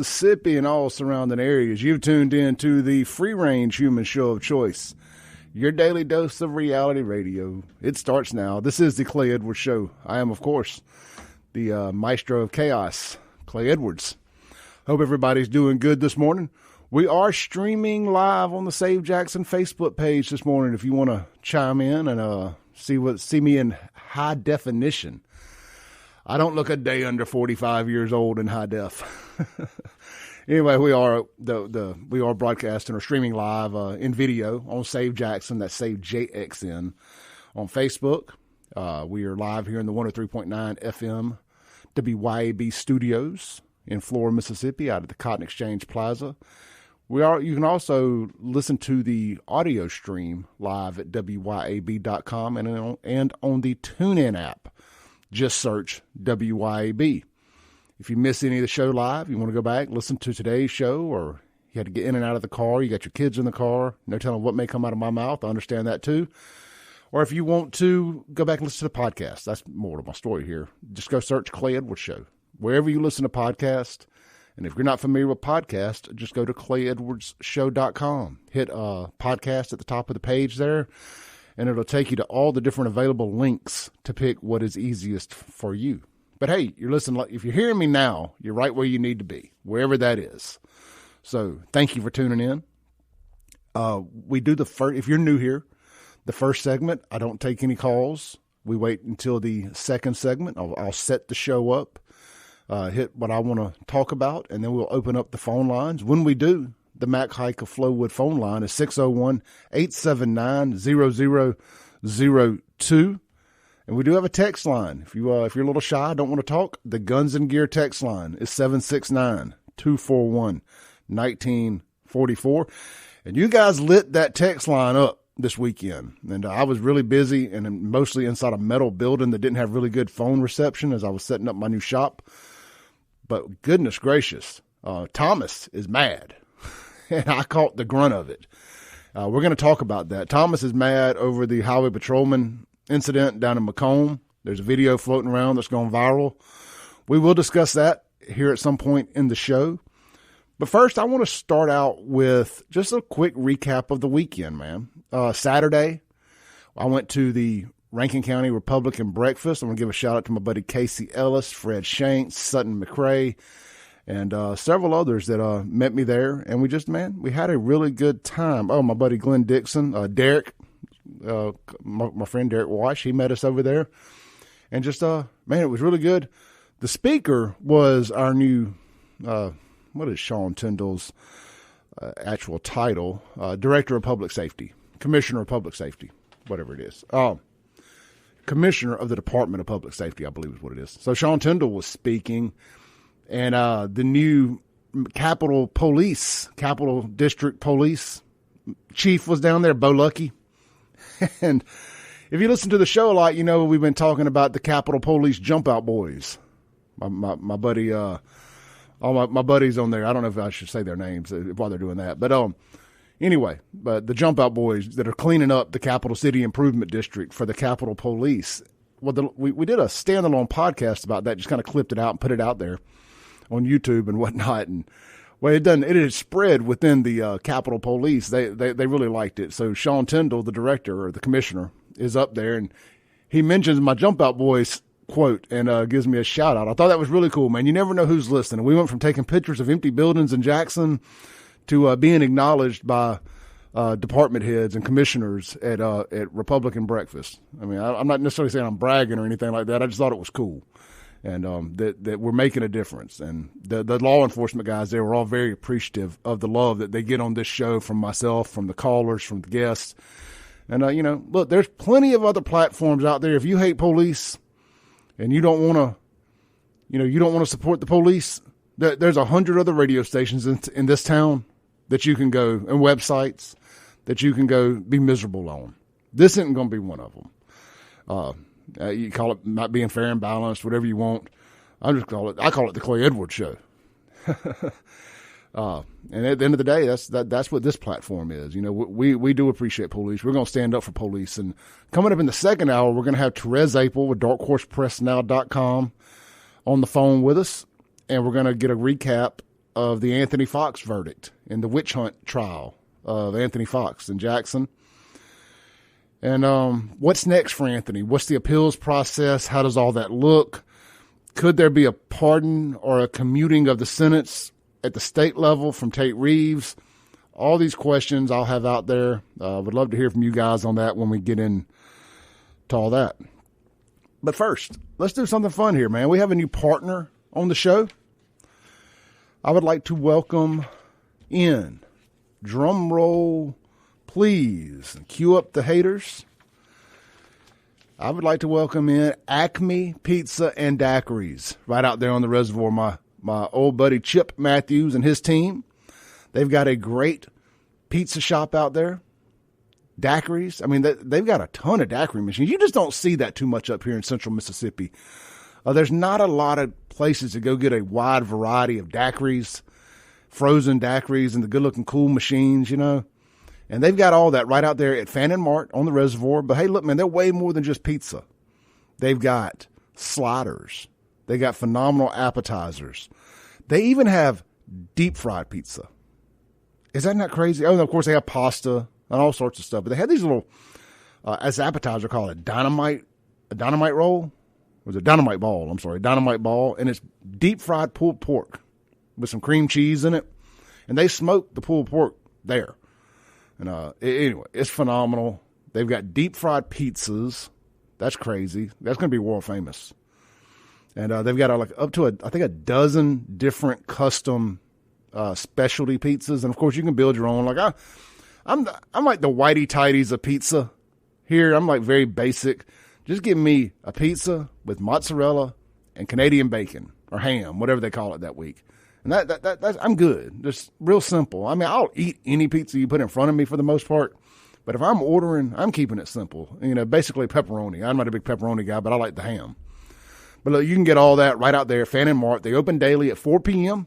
Mississippi and all surrounding areas. You've tuned in to the free-range human show of choice, your daily dose of reality radio. It starts now. This is the Clay Edwards Show. I am, of course, the maestro of chaos, Clay Edwards. Hope everybody's doing good this morning. We are streaming live on the Save Jackson Facebook page this morning if you want to chime in and see me in high definition. I don't look a day under 45 years old in high def. Anyway, we are broadcasting or streaming live in video on Save Jackson. That's Save JXN on Facebook. We are live here in the 103.9 FM WYAB studios in Florida, Mississippi, out at the Cotton Exchange Plaza. You can also listen to the audio stream live at WYAB.com and on the TuneIn app. Just search WYAB. If you miss any of the show live, you want to go back, listen to today's show, or you had to get in and out of the car, you got your kids in the car, no telling what may come out of my mouth, I understand that too. Or if you want to go back and listen to the podcast, that's more to my story here. Just go search Clay Edwards Show. Wherever you listen to podcasts, and if you're not familiar with podcast, just go to clayedwardsshow.com. Hit podcast at the top of the page there, and it'll take you to all the different available links to pick what is easiest for you. But hey, you're listening. If you're hearing me now, you're right where you need to be, wherever that is. So thank you for tuning in. We do the first, if you're new here, the first segment, I don't take any calls. We wait until the second segment. I'll set the show up, hit what I want to talk about, and then we'll open up the phone lines. When we do, the Mac Hike of Flowwood phone line is 601-879-0002. And we do have a text line. If you're a little shy, don't want to talk, the Guns and Gear text line is 769-241-1944. And you guys lit that text line up this weekend. And I was really busy and mostly inside a metal building that didn't have really good phone reception as I was setting up my new shop. But goodness gracious, Thomas is mad. And I caught the grunt of it. We're going to talk about that. Thomas is mad over the Highway Patrolman incident down in McComb. There's a video floating around that's gone viral. We will discuss that here at some point in the show. But first, I want to start out with just a quick recap of the weekend, man. Saturday, I went to the Rankin County Republican Breakfast. I'm going to give a shout out to my buddy Casey Ellis, Fred Shanks, Sutton McRae, and several others that met me there. And we had a really good time. Oh, my buddy Glenn Dixon, Derek, my friend Derek Wash, he met us over there. And just, it was really good. The speaker was our new, what is Sean Tyndall's actual title? Director of Public Safety, Commissioner of Public Safety, whatever it is. Commissioner of the Department of Public Safety, I believe is what it is. So Sean Tyndall was speaking. And the new Capitol District Police chief was down there, Bo Lucky. And if you listen to the show a lot, you know we've been talking about the Capitol Police Jump Out Boys. My buddy, all my buddies on there. I don't know if I should say their names while they're doing that, but anyway, but the Jump Out Boys that are cleaning up the Capital City Improvement District for the Capitol Police. Well, we did a standalone podcast about that. Just kind of clipped it out and put it out there on YouTube and whatnot, and well, it had spread within the Capitol Police. They really liked it. So Sean Tyndall, the director or the commissioner, is up there, and he mentions my Jump Out Boys quote and gives me a shout out. I thought that was really cool, man. You never know who's listening. We went from taking pictures of empty buildings in Jackson to being acknowledged by department heads and commissioners at Republican breakfast. I mean, I'm not necessarily saying I'm bragging or anything like that. I just thought it was cool. And that we're making a difference. And the law enforcement guys, they were all very appreciative of the love that they get on this show from myself, from the callers, from the guests. And, look, there's plenty of other platforms out there. If you hate police and you don't want to support the police, there's 100 other radio stations in this town that you can go, and websites that you can go be miserable on. This isn't going to be one of them. You call it not being fair and balanced, whatever you want. I call it the Clay Edwards Show. And at the end of the day, that's what this platform is. You know, we do appreciate police. We're going to stand up for police. And coming up in the second hour, we're going to have Therese Apel with DarkhorsePressNow.com on the phone with us. And we're going to get a recap of the Anthony Fox verdict in the witch hunt trial of Anthony Fox in Jackson. And what's next for Anthony? What's the appeals process? How does all that look? Could there be a pardon or a commuting of the sentence at the state level from Tate Reeves? All these questions I'll have out there. Would love to hear from you guys on that when we get into all that. But first, let's do something fun here, man. We have a new partner on the show. I would like to welcome in, drum roll, please, and cue up the haters. I would like to welcome in ACME Pizza and Daquiri's right out there on the reservoir. My old buddy Chip Matthews and his team. They've got a great pizza shop out there. Daiquiris. I mean, they've got a ton of daiquiri machines. You just don't see that too much up here in central Mississippi. There's not a lot of places to go get a wide variety of daiquiris, frozen daiquiris, and the good-looking cool machines, you know. And they've got all that right out there at Fannin Mart on the reservoir. But, hey, look, man, they're way more than just pizza. They've got sliders. They got phenomenal appetizers. They even have deep-fried pizza. Is that not crazy? Oh, and of course, they have pasta and all sorts of stuff. But they had these little, as appetizer, call it a dynamite roll. It was a dynamite ball, I'm sorry, dynamite ball. And it's deep-fried pulled pork with some cream cheese in it. And they smoke the pulled pork there. And anyway, it's phenomenal. They've got deep-fried pizzas. That's crazy. That's going to be world famous. And they've got up to I think a dozen different custom specialty pizzas. And, of course, you can build your own. Like I'm like the whitey tighties of pizza here. I'm like very basic. Just give me a pizza with mozzarella and Canadian bacon or ham, whatever they call it that week. And that's I'm good. Just real simple. I mean, I'll eat any pizza you put in front of me for the most part. But if I'm ordering, I'm keeping it simple. You know, basically pepperoni. I'm not a big pepperoni guy, but I like the ham. But look, you can get all that right out there, Fannin Mart. They open daily at 4 p.m.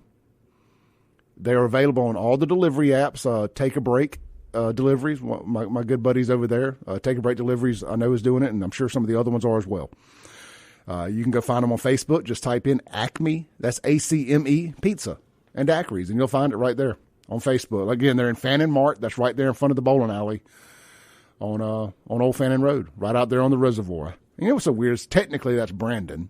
They're available on all the delivery apps. Take a Break deliveries. My good buddies over there. Take a Break deliveries, I know, is doing it, and I'm sure some of the other ones are as well. You can go find them on Facebook. Just type in ACME. That's ACME Pizza and Daiquiris, and you'll find it right there on Facebook. Again, they're in Fannin Mart. That's right there in front of the bowling alley on Old Fannin Road, right out there on the reservoir. And you know what's so weird is technically that's Brandon,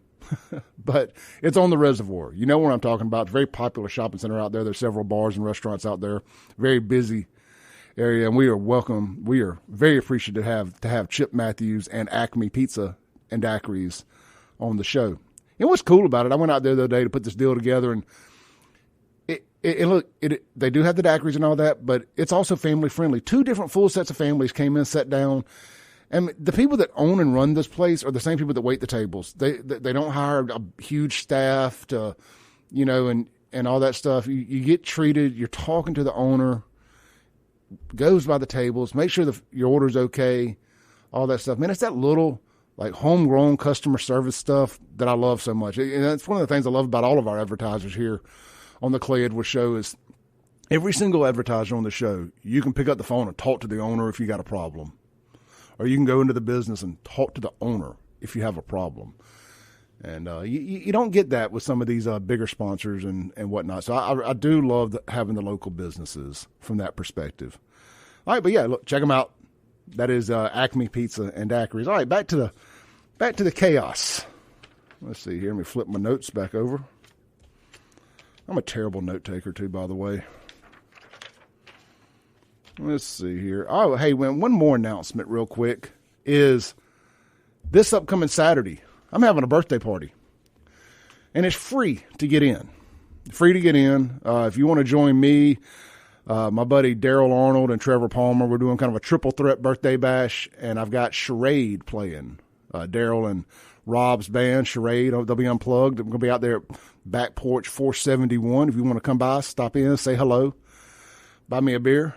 but it's on the reservoir. You know where I'm talking about. It's a very popular shopping center out there. There's several bars and restaurants out there. Very busy area, and we are welcome. We are very appreciative to have Chip Matthews and ACME Pizza and Daiquiris on the show. And what's cool about it, I went out there the other day to put this deal together, and they do have the daiquiris and all that, but it's also family friendly. 2 different full sets of families came in, sat down, and the people that own and run this place are the same people that wait the tables. They don't hire a huge staff to, you know, and all that stuff. You get treated. You're talking to the owner, goes by the tables, make sure your order's okay, all that stuff. Man, it's that little like homegrown customer service stuff that I love so much. And that's one of the things I love about all of our advertisers here on the Clay Edwards Show is every single advertiser on the show, you can pick up the phone and talk to the owner if you got a problem. Or you can go into the business and talk to the owner if you have a problem. And you don't get that with some of these bigger sponsors and whatnot. So I do love having the local businesses from that perspective. All right, but yeah, look, check them out. That is ACME Pizza and Daiquiris. All right, back to the chaos. Let's see here. Let me flip my notes back over. I'm a terrible note taker too, by the way. Let's see here. Oh, hey, one more announcement real quick is this upcoming Saturday, I'm having a birthday party. And it's free to get in. Free to get in. If you want to join me, my buddy Daryl Arnold and Trevor Palmer, we're doing kind of a triple threat birthday bash, and I've got Charade playing. Daryl and Rob's band, Charade, they'll be unplugged. I'm going to be out there at Back Porch 471. If you want to come by, stop in, say hello, buy me a beer,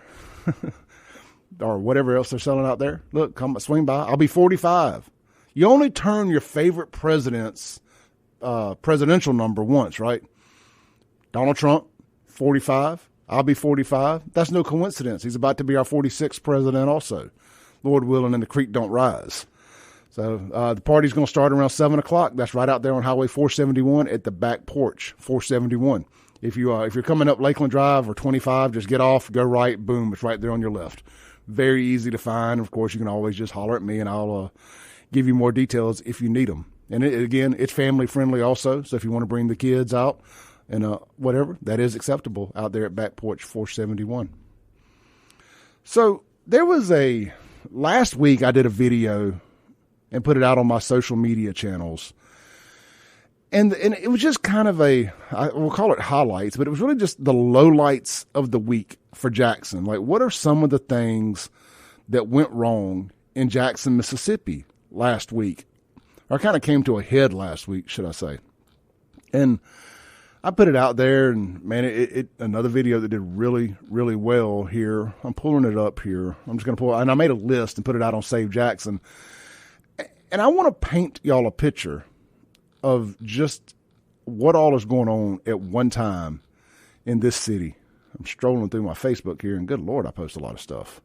or whatever else they're selling out there. Look, come swing by. I'll be 45. You only turn your favorite president's presidential number once, right? Donald Trump, 45. I'll be 45. That's no coincidence. He's about to be our 46th president also. Lord willing, and the creek don't rise. So the party's going to start around 7 o'clock. That's right out there on Highway 471 at the Back Porch, 471. If you're coming up Lakeland Drive or 25, just get off, go right, boom, it's right there on your left. Very easy to find. Of course, you can always just holler at me, and I'll give you more details if you need them. And again, it's family friendly also. So if you want to bring the kids out and whatever, that is acceptable out there at Back Porch 471. So there was last week I did a video and put it out on my social media channels. And it was just kind of we'll call it highlights, but it was really just the lowlights of the week for Jackson. Like, what are some of the things that went wrong in Jackson, Mississippi last week? Or kind of came to a head last week, should I say. And I put it out there, and man, it another video that did really, really well here. I'm pulling it up here. I'm just going to pull it, and I made a list and put it out on Save Jackson. And I want to paint y'all a picture of just what all is going on at one time in this city. I'm strolling through my Facebook here, and good Lord, I post a lot of stuff.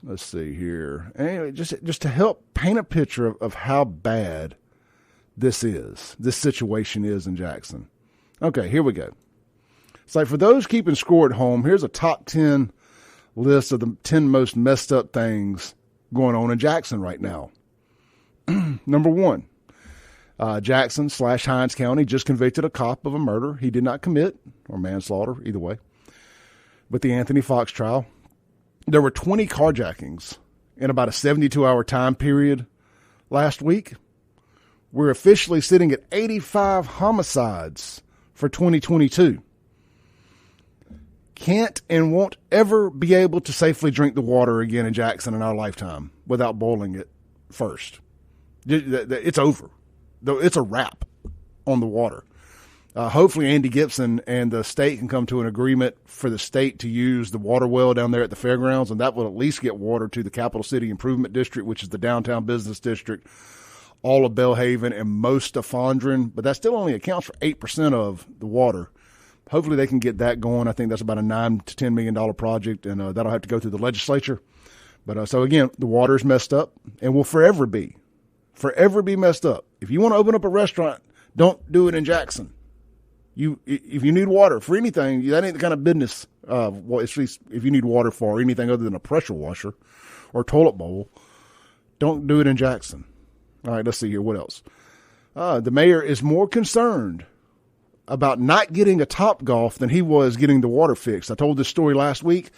Let's see here. Anyway, just to help paint a picture of how bad this situation is in Jackson. Okay, here we go. It's like, for those keeping score at home, here's a top 10 list of the 10 most messed up things going on in Jackson right now. Number 1. Jackson/Hinds County just convicted a cop of a murder he did not commit, or manslaughter, either way, with the Anthony Fox trial. There were 20 carjackings in about a 72-hour time period last week. We're officially sitting at 85 homicides for 2022. Can't and won't ever be able to safely drink the water again in Jackson in our lifetime without boiling it first. It's over. It's a wrap on the water. Hopefully Andy Gibson and the state can come to an agreement for the state to use the water well down there at the fairgrounds, and that will at least get water to the Capital City Improvement District, which is the downtown business district, all of Belhaven, and most of Fondren. But that still only accounts for 8% of the water. Hopefully they can get that going. I think that's about a $9 to $10 million project, and that'll have to go through the legislature. But so again, the water is messed up and will forever be messed up. If you want to open up a restaurant, don't do it in Jackson. If you need water for anything, that ain't the kind of business. Well, at least if you need water for anything other than a pressure washer or toilet bowl, don't do it in Jackson. All right, let's see here. What else? The mayor is more concerned about not getting a Topgolf than he was getting the water fixed. I told this story last week.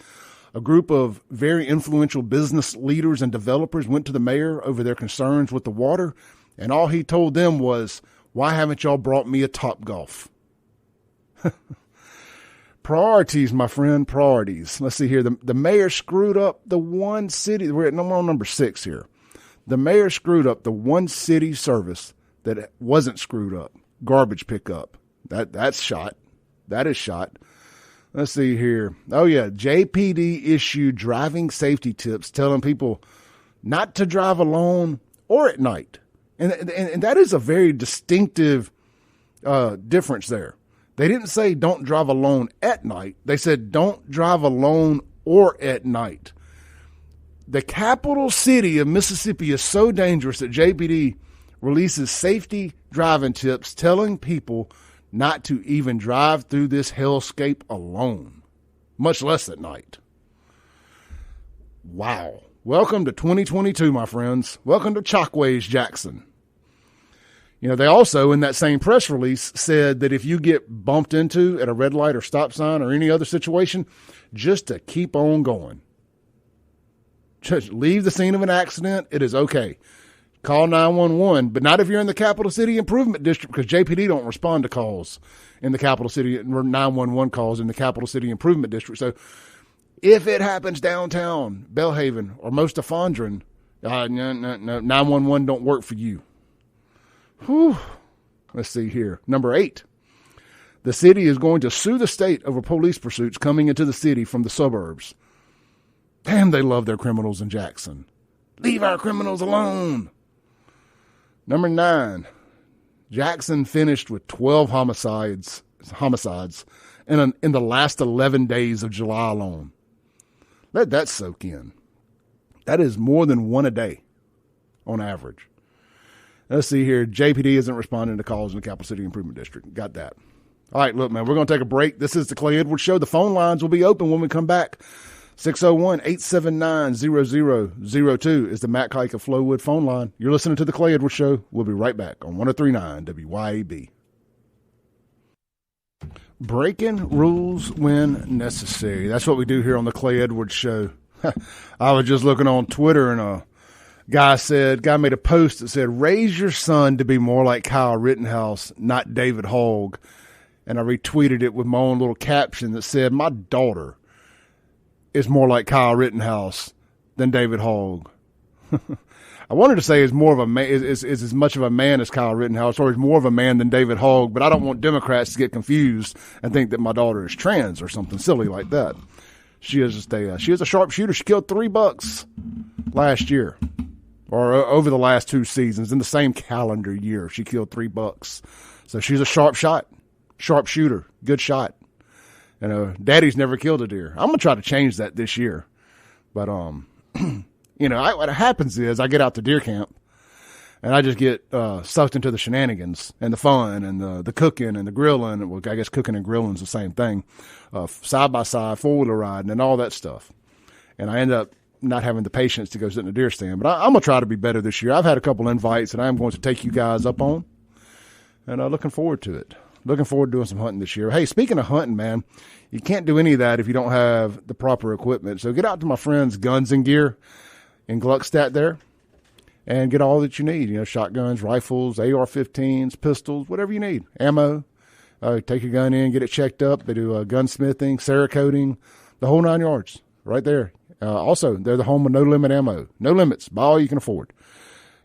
A group of very influential business leaders and developers went to the mayor over their concerns with the water, and all he told them was, "Why haven't y'all brought me a Topgolf?" Priorities, my friend, priorities. Let's see here. The mayor screwed up the one city. We're at number 6 here. The mayor screwed up the one city service that wasn't screwed up. Garbage pickup. That's shot. That is shot. Let's see here. Oh, yeah. JPD issued driving safety tips telling people not to drive alone or at night. And that is a very distinctive difference there. They didn't say don't drive alone at night. They said don't drive alone or at night. The capital city of Mississippi is so dangerous that JPD releases safety driving tips telling people not to even drive through this hellscape alone, much less at night. Wow. Welcome to 2022, my friends. Welcome to Chalkways, Jackson. You know, they also, in that same press release, said that if you get bumped into at a red light or stop sign or any other situation, just to keep on going. Just leave the scene of an accident. It is okay. Call 911, but not if you're in the Capital City Improvement District, because JPD don't respond to calls in the Capital City, 911 calls in the Capital City Improvement District. So if it happens downtown, Belhaven, or most of Fondren, no, 911 don't work for you. Whew. Let's see here. Number 8. The city is going to sue the state over police pursuits coming into the city from the suburbs. Damn, they love their criminals in Jackson. Leave our criminals alone. Number 9. Jackson finished with 12 homicides in the last 11 days of July alone. Let that soak in. That is more than one a day on average. Let's see here. JPD isn't responding to calls in the Capital City Improvement District. Got that. All right, look, man, we're going to take a break. This is the Clay Edwards Show. The phone lines will be open when we come back. 601-879-0002 is the Matt Kike of Flowwood phone line. You're listening to the Clay Edwards Show. We'll be right back on 103.9 WYAB. Breaking rules when necessary. That's what we do here on the Clay Edwards Show. I was just looking on Twitter, and a guy made a post that said, raise your son to be more like Kyle Rittenhouse, not David Hogg. And I retweeted it with my own little caption that said, my daughter is more like Kyle Rittenhouse than David Hogg. I wanted to say is more of a man, is as much of a man as Kyle Rittenhouse, or is more of a man than David Hogg, but I don't want Democrats to get confused and think that my daughter is trans or something silly like that. She is a sharpshooter. She killed 3 bucks last year, or over the last 2 seasons in the same calendar year. She killed 3 bucks. So she's a sharpshooter, good shot. And daddy's never killed a deer. I'm gonna try to change that this year, but what happens is I get out to deer camp, and I just get sucked into the shenanigans and the fun and the cooking and the grilling. Well, I guess cooking and grilling is the same thing, side by side, 4-wheeler riding and all that stuff. And I end up not having the patience to go sit in a deer stand. But I'm gonna try to be better this year. I've had a couple invites that I'm going to take you guys up on, and looking forward to it. Looking forward to doing some hunting this year. Hey, speaking of hunting, man, you can't do any of that if you don't have the proper equipment. So get out to my friends Guns and Gear in Gluckstadt there and get all that you need. Shotguns, rifles, AR-15s, pistols, whatever you need. Ammo. Take your gun in, get it checked up. They do gunsmithing, Cerakoting, the whole 9 yards right there. Also, they're the home of No Limit Ammo. No limits. Buy all you can afford.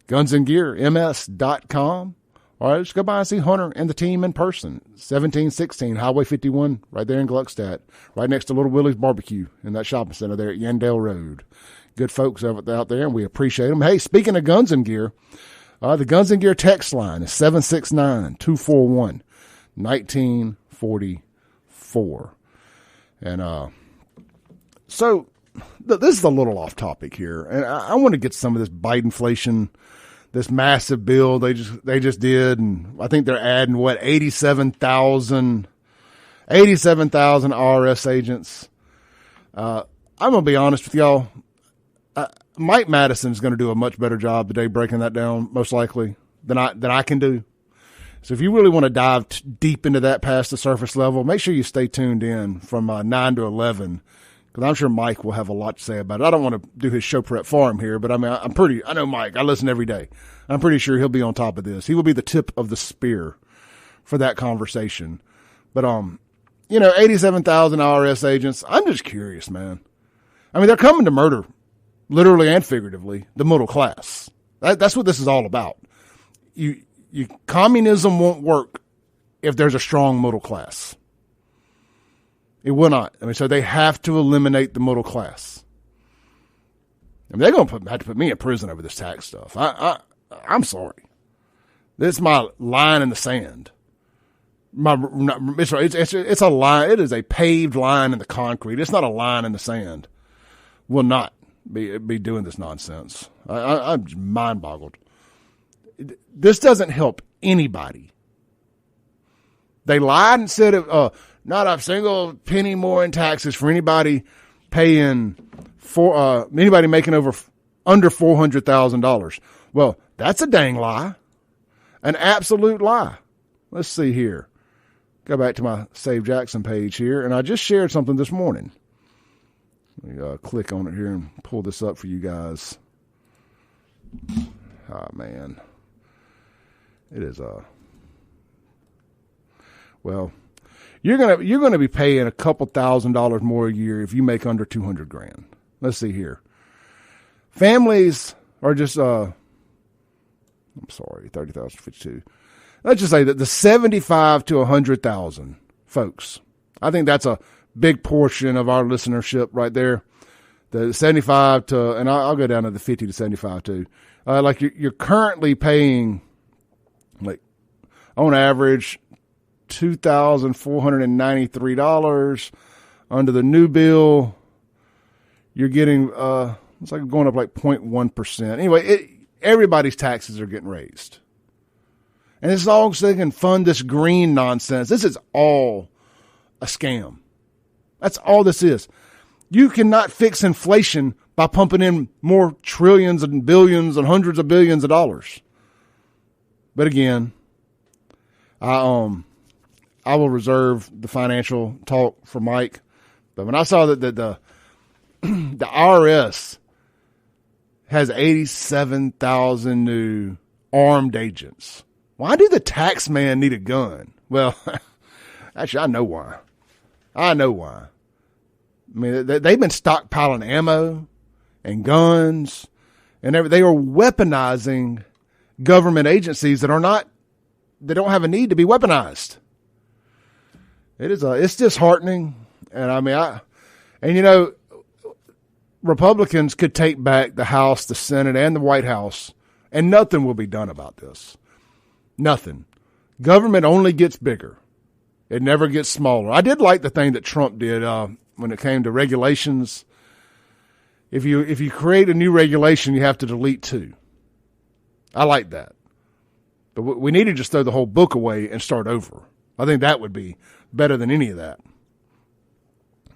GunsandGearMS.com. All right, let's go by and see Hunter and the team in person. 1716 Highway 51, right there in Gluckstadt, right next to Little Willie's Barbecue in that shopping center there at Yandell Road. Good folks out there, and we appreciate them. Hey, speaking of Guns and Gear, the Guns and Gear text line is 769-241-1944. And so this is a little off topic here, and I want to get some of this Bidenflation, this massive bill they just did, and I think they're adding 87,000 I.R.S. agents. I'm gonna be honest with y'all. Mike Madison's going to do a much better job today breaking that down, most likely, than I can do. So if you really want to dive deep into that past the surface level, make sure you stay tuned in from 9 to 11, because I'm sure Mike will have a lot to say about it. I don't want to do his show prep for him here, but I know Mike. I listen every day. I'm pretty sure he'll be on top of this. He will be the tip of the spear for that conversation. But 87,000 I.R.S. agents. I'm just curious, man. I mean, they're coming to murder, literally and figuratively, the middle class. That's what this is all about. Communism won't work if there's a strong middle class. It will not. I mean, so they have to eliminate the middle class. I mean, they're going to have to put me in prison over this tax stuff. I'm sorry. This is my line in the sand. It's a line. It is a paved line in the concrete. It's not a line in the sand. Will not be doing this nonsense. I'm mind boggled. This doesn't help anybody. They lied and said not a single penny more in taxes for anybody paying anybody making under $400,000. Well, that's a dang lie, an absolute lie. Let's see here. Go back to my Save Jackson page here, and I just shared something this morning. Let me click on it here and pull this up for you guys. Oh, man. It is well, you're gonna be paying a couple $1,000s more a year if you make under $200,000. Let's see here. Families are just I'm sorry, 30,052. Let's just say that the 75 to 100,000 folks. I think that's a big portion of our listenership right there. The 75 to, and I'll go down to the 50 to 75 too. Like you're currently paying, like, on average, $2,493. Under the new bill, you're getting, it's like going up like 0.1%. Anyway, everybody's taxes are getting raised. And this is all so they can fund this green nonsense. This is all a scam. That's all this is. You cannot fix inflation by pumping in more trillions and billions and hundreds of billions of dollars. But again, I will reserve the financial talk for Mike. But when I saw that the I.R.S. has 87,000 new armed agents, why do the tax man need a gun? Well, actually, I know why. I mean, they've been stockpiling ammo and guns, and they are weaponizing government agencies that don't have a need to be weaponized. It's disheartening, and I mean, Republicans could take back the House, the Senate, and the White House, and nothing will be done about this. Nothing. Government only gets bigger. It never gets smaller. I did like the thing that Trump did when it came to regulations. If you create a new regulation, you have to delete 2. I like that. But we need to just throw the whole book away and start over. I think that would be better than any of that.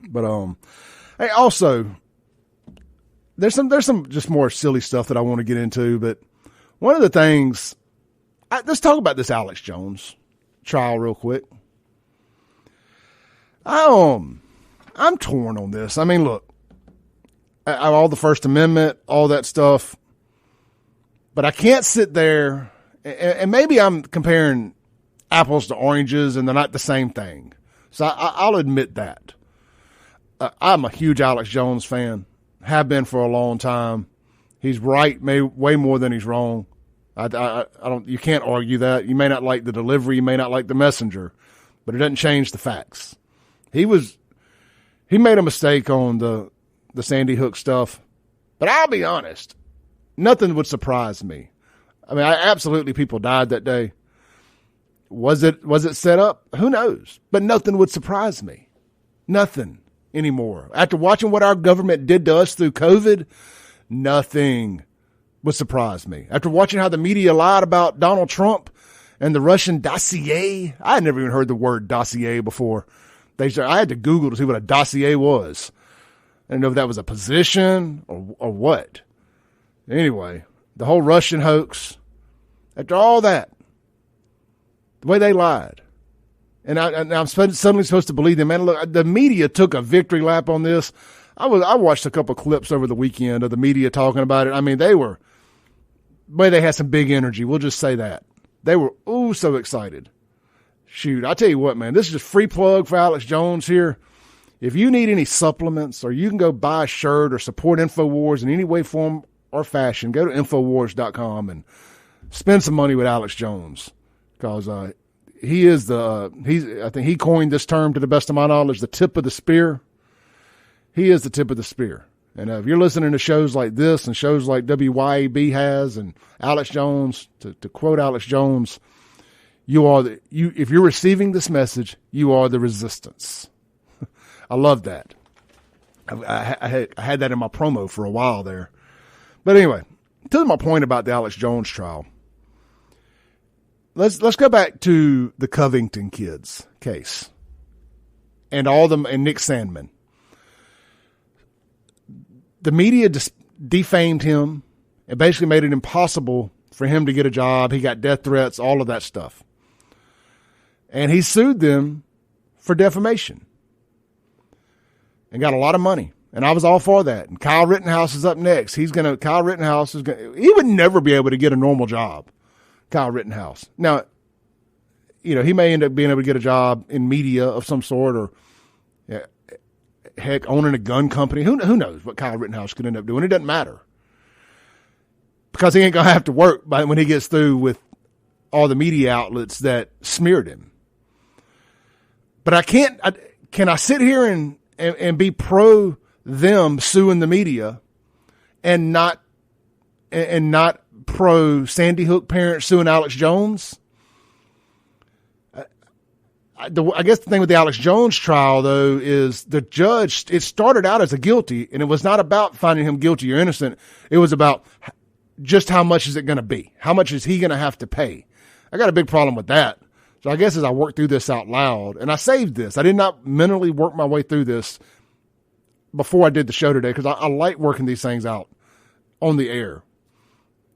But hey, also, there's some just more silly stuff that I want to get into. But one of the things, let's talk about this Alex Jones trial real quick. I'm torn on this. I mean, look, all the First Amendment, all that stuff, but I can't sit there, and maybe I'm comparing apples to oranges, and they're not the same thing. So I'll admit that. I'm a huge Alex Jones fan, have been for a long time. He's right, way more than he's wrong. You can't argue that. You may not like the delivery, you may not like the messenger, but it doesn't change the facts. He made a mistake on the Sandy Hook stuff, but I'll be honest, nothing would surprise me. I mean, absolutely people died that day. Was it set up? Who knows? But nothing would surprise me. Nothing anymore. After watching what our government did to us through COVID, nothing would surprise me. After watching how the media lied about Donald Trump and the Russian dossier, I had never even heard the word dossier before. I had to Google to see what a dossier was. I didn't know if that was a position or what. Anyway, the whole Russian hoax, after all that, the way they lied. And I'm suddenly supposed to believe them. Man, look, the media took a victory lap on this. I watched a couple clips over the weekend of the media talking about it. I mean, they had some big energy. We'll just say that. They were, so excited. Shoot, I tell you what, man, this is just free plug for Alex Jones here. If you need any supplements, or you can go buy a shirt or support InfoWars in any way, form, or fashion, go to Infowars.com and spend some money with Alex Jones. Because I think he coined this term, to the best of my knowledge, the tip of the spear. He is the tip of the spear. And if you're listening to shows like this and shows like WYAB has, and Alex Jones, to quote Alex Jones, if you're receiving this message, you are the resistance. I love that. I had that in my promo for a while there. But anyway, to my point about the Alex Jones trial, let's go back to the Covington kids case and Nick Sandman. The media defamed him and basically made it impossible for him to get a job. He got death threats, all of that stuff. And he sued them for defamation and got a lot of money. And I was all for that. And Kyle Rittenhouse is up next. He would never be able to get a normal job, Kyle Rittenhouse. Now, he may end up being able to get a job in media of some sort, or heck, owning a gun company. Who knows what Kyle Rittenhouse could end up doing? It doesn't matter, because he ain't going to have to work when he gets through with all the media outlets that smeared him. But can I sit here and be pro them suing the media and not pro Sandy Hook parents suing Alex Jones? I guess the thing with the Alex Jones trial, though, is the judge, it started out as a guilty, and it was not about finding him guilty or innocent. It was about just how much is it going to be? How much is he going to have to pay? I got a big problem with that. So I guess as I work through this out loud, and I saved this, I did not mentally work my way through this before I did the show today because I like working these things out on the air.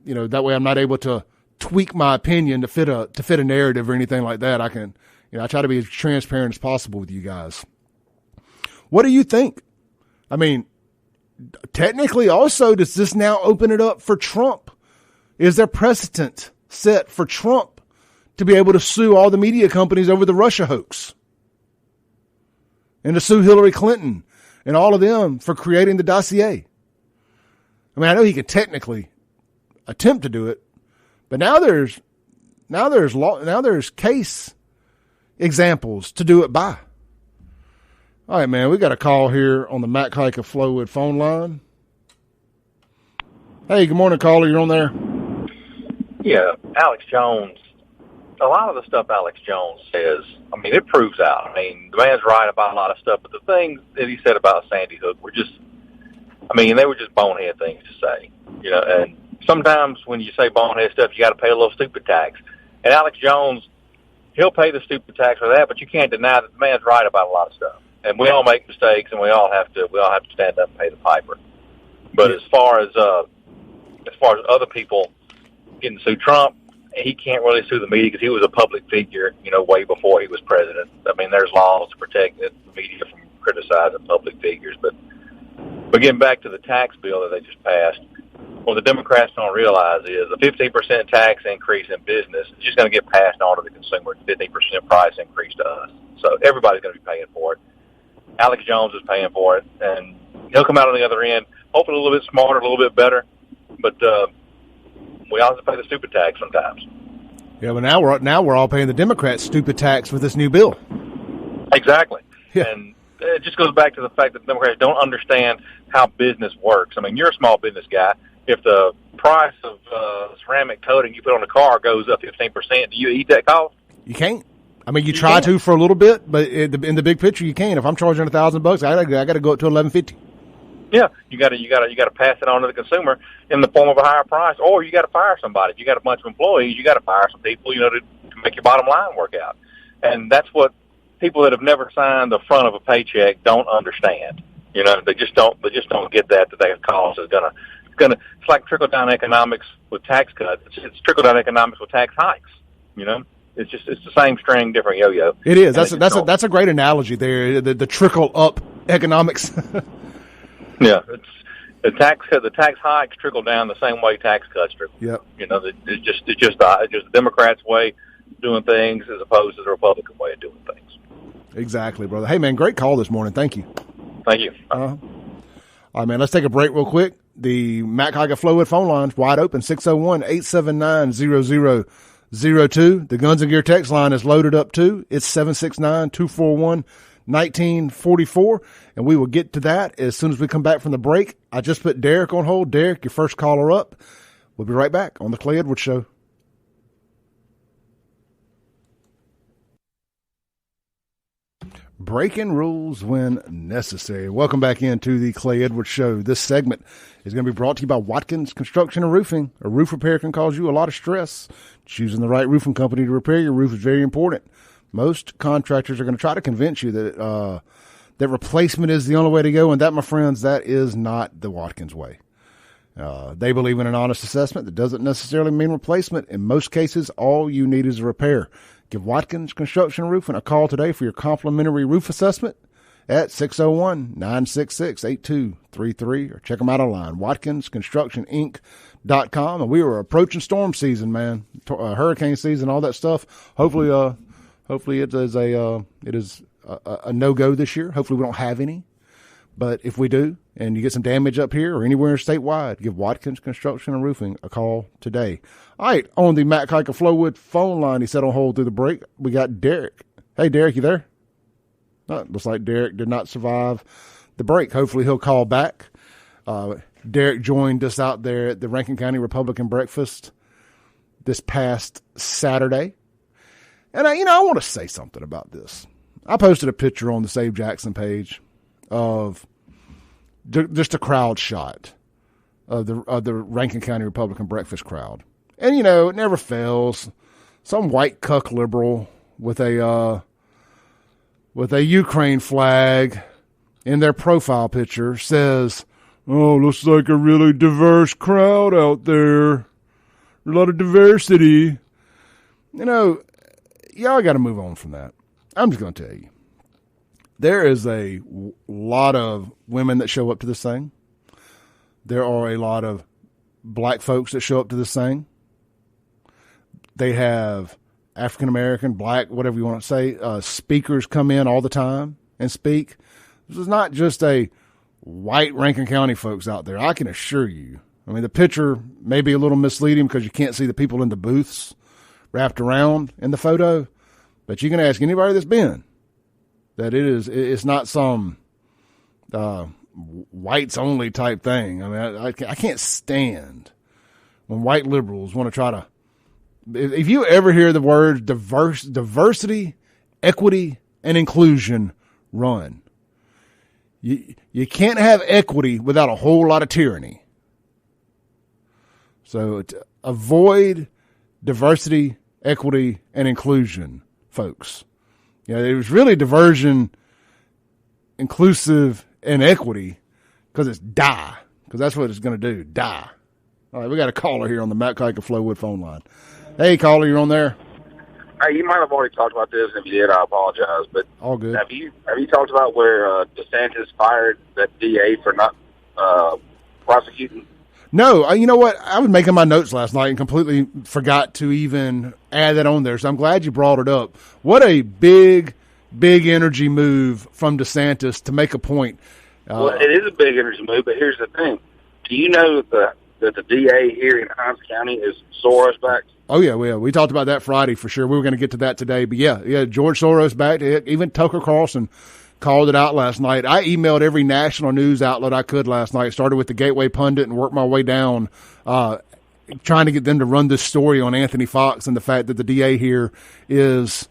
That way I'm not able to tweak my opinion to fit a narrative or anything like that. I can, I try to be as transparent as possible with you guys. What do you think? I mean, technically also, does this now open it up for Trump? Is there precedent set for Trump to be able to sue all the media companies over the Russia hoax? And to sue Hillary Clinton and all of them for creating the dossier? I mean, I know he could technically attempt to do it, but now there's case examples to do it by. All right, man, we got a call here on the Mac Hike of Flowwood phone line. Hey, good morning, caller. You're on there. Yeah, Alex Jones. A lot of the stuff Alex Jones says, I mean, it proves out. I mean, the man's right about a lot of stuff, but the things that he said about Sandy Hook were just, they were just bonehead things to say. And sometimes when you say bonehead stuff, you got to pay a little stupid tax. And Alex Jones, he'll pay the stupid tax for that, but you can't deny that the man's right about a lot of stuff. And we all make mistakes, and we all have to stand up and pay the piper. But as far as other people getting to sue Trump, he can't really sue the media because he was a public figure, way before he was president. I mean, there's laws to protect the media from criticizing public figures. But getting back to the tax bill that they just passed, what the Democrats don't realize is a 15% tax increase in business is just going to get passed on to the consumer, 15% price increase to us. So everybody's going to be paying for it. Alex Jones is paying for it, and he'll come out on the other end, hopefully a little bit smarter, a little bit better. But we also pay the stupid tax sometimes. Yeah, but now we're all paying the Democrats stupid tax with this new bill. Exactly. Yeah. And it just goes back to the fact that the Democrats don't understand how business works. I mean, you're a small business guy. If the price of ceramic coating you put on a car goes up 15%, do you eat that cost? You can't. I mean, you try to for a little bit, but in the big picture, you can't. If I'm charging $1,000, I got to go up to $1,150. Yeah, you got to pass it on to the consumer in the form of a higher price, or you got to fire somebody. If you got a bunch of employees, you got to fire some people, to make your bottom line work out. And that's what people that have never signed the front of a paycheck don't understand. They just don't get that cost is gonna. It's like trickle down economics with tax cuts. It's trickle down economics with tax hikes. It's the same string, different yo-yo. It is. That's a great analogy there. The trickle up economics. Yeah, it's the tax hikes trickle down the same way tax cuts trickle. Yep. It's just the Democrats' way of doing things as opposed to the Republican way of doing things. Exactly, brother. Hey, man, great call this morning. Thank you. Thank you. All right, man, let's take a break real quick. The Mac Hike of Flowwood phone line's wide open, 601-879-0002. The Guns and Gear text line is loaded up, too. It's 769-241-1944, and we will get to that as soon as we come back from the break. I just put Derek on hold. Derek, your first caller up. We'll be right back on The Clay Edwards Show. Breaking rules when necessary. Welcome back into the Clay Edwards Show. This segment is going to be brought to you by Watkins Construction and Roofing. A roof repair can cause you a lot of stress. Choosing the right roofing company to repair your roof is very important. Most contractors are going to try to convince you that that replacement is the only way to go, and that, my friends, that is not the Watkins way. They believe in an honest assessment that doesn't necessarily mean replacement. In most cases, all you need is a repair. Give Watkins Construction and Roofing a call today for your complimentary roof assessment at 601-966-8233, or check them out online, WatkinsConstructionInc.com. And we are approaching storm season, man, hurricane season, all that stuff. Hopefully it is a no-go this year. Hopefully we don't have any. But if we do, and you get some damage up here or anywhere statewide, give Watkins Construction and Roofing a call today. All right, on the Matt Kike of Flowwood phone line, he said on hold through the break, we got Derek. Hey, Derek, you there? Looks like Derek did not survive the break. Hopefully he'll call back. Derek joined us out there at the Rankin County Republican Breakfast this past Saturday. And I want to say something about this. I posted a picture on the Save Jackson page of just a crowd shot of the Rankin County Republican Breakfast crowd. And, it never fails. some white cuck liberal with a Ukraine flag in their profile picture says, "Oh, looks like a really diverse crowd out there. A lot of diversity." Y'all got to move on from that. I'm just going to tell you. There is a lot of women that show up to this thing. There are a lot of black folks that show up to this thing. They have African-American, black, whatever you want to say, speakers come in all the time and speak. This is not just a white Rankin County folks out there, I can assure you. I mean, the picture may be a little misleading because you can't see the people in the booths wrapped around in the photo, but you can ask anybody that's been that it's not some whites only type thing. I mean, I can't stand when white liberals want to try to. If you ever hear the words diversity, equity, and inclusion, run. You can't have equity without a whole lot of tyranny. So avoid diversity, equity, and inclusion, folks. It was really diversion, inclusive, and equity because it's die. Because that's what it's going to do, die. All right, we got a caller here on the Matt Kike Flowwood phone line. Hey, caller, you're on there. Hey, you might have already talked about this. If you did, I apologize. But all good. Have you talked about where DeSantis fired that DA for not prosecuting? No, you know what? I was making my notes last night and completely forgot to even add that on there. So I'm glad you brought it up. What a big energy move from DeSantis to make a point. Well, it is a big energy move, but here's the thing. Do you know that the DA here in Hinds County is Soros-backed? Oh, yeah, we talked about that Friday for sure. We were going to get to that today. But, yeah, George Soros backed. Even Tucker Carlson called it out last night. I emailed every national news outlet I could last night. Started with the Gateway Pundit and worked my way down, trying to get them to run this story on Anthony Fox and the fact that the DA here is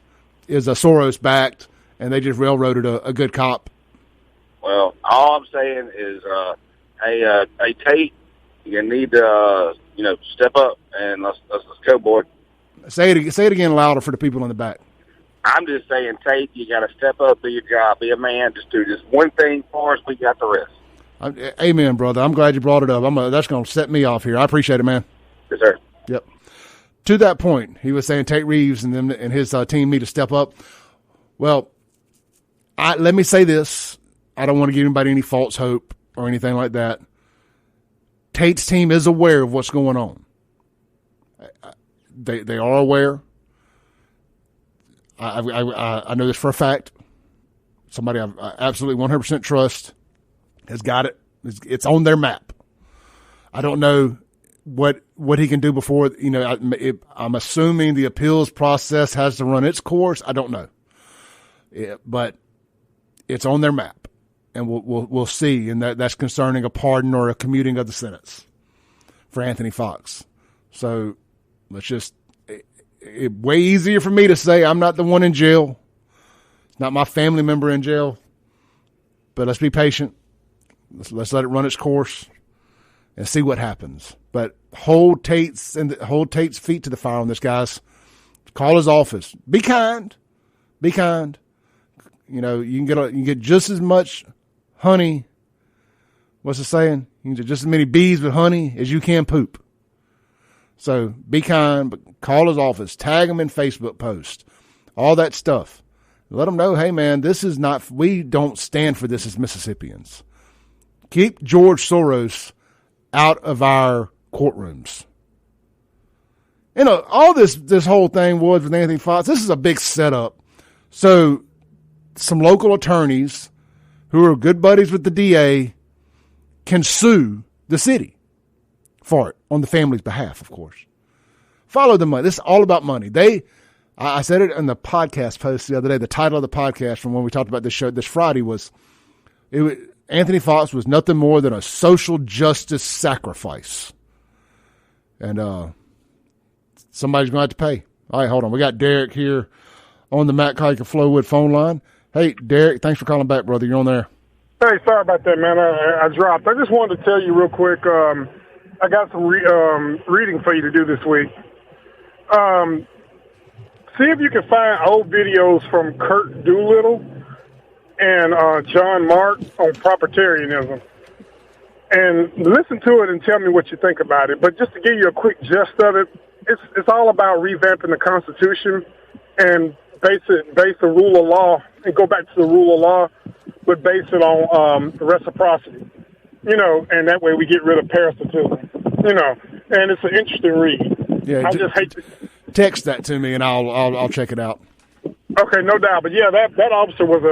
a Soros-backed, and they just railroaded a good cop. Well, all I'm saying is, hey, Tate, you need to, step up and let's go, boy. Say it again louder for the people in the back. I'm just saying, Tate, you got to step up, do your job, be a man, just do just one thing for us. We got the rest. Amen, brother. I'm glad you brought it up. That's going to set me off here. I appreciate it, man. Yes, sir. Yep. To that point, he was saying Tate Reeves and them and his team need to step up. Well, let me say this. I don't want to give anybody any false hope or anything like that. Tate's team is aware of what's going on. They are aware. I know this for a fact. Somebody I absolutely 100% trust has got it. It's on their map. I don't know what he can do before. I'm assuming the appeals process has to run its course. I don't know, but it's on their map, and we'll see. And that's concerning a pardon or a commuting of the sentence for Anthony Fox. So let's just. It's way easier for me to say I'm not the one in jail. It's not my family member in jail. But let's be patient. Let's let it run its course and see what happens. But hold Tate's feet to the fire on this, guys. Call his office. Be kind. Be kind. You can get just as much honey. What's the saying? You can get just as many bees with honey as you can poop. So be kind, but call his office, tag him in Facebook posts, all that stuff. Let them know, hey, man, we don't stand for this as Mississippians. Keep George Soros out of our courtrooms. All this whole thing was with Anthony Fox, this is a big setup. So some local attorneys who are good buddies with the DA can sue the city for it on the family's behalf, of course. Follow the money. This is all about money. I said it in the podcast post the other day. The title of the podcast from when we talked about this show this Friday was Anthony Fox was nothing more than a social justice sacrifice. And somebody's going to have to pay. All right, hold on. We got Derek here on the Matt Kike Flowwood phone line. Hey, Derek, thanks for calling back, brother. You're on there. Hey, sorry about that, man. I dropped. I just wanted to tell you real quick, I got some reading for you to do this week. See if you can find old videos from Kurt Doolittle and John Mart on proprietarianism. And listen to it and tell me what you think about it. But just to give you a quick gist of it, it's all about revamping the Constitution and base the rule of law and go back to the rule of law, but base it on reciprocity. And that way we get rid of parasitism. And it's an interesting read. Yeah, I just hate to text that to me and I'll check it out. Okay, no doubt. But yeah, that officer was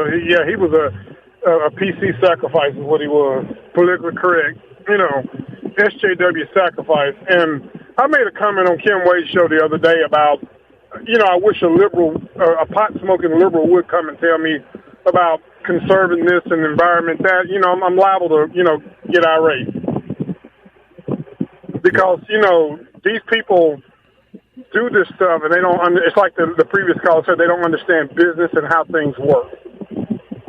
he was a PC sacrifice is what he was, politically correct. SJW sacrifice. And I made a comment on Kim Wade's show the other day about, I wish a pot-smoking liberal would come and tell me about conserving this and environment that. I'm liable to, get irate. Because, these people do this stuff and they don't, it's like the previous caller said, they don't understand business and how things work.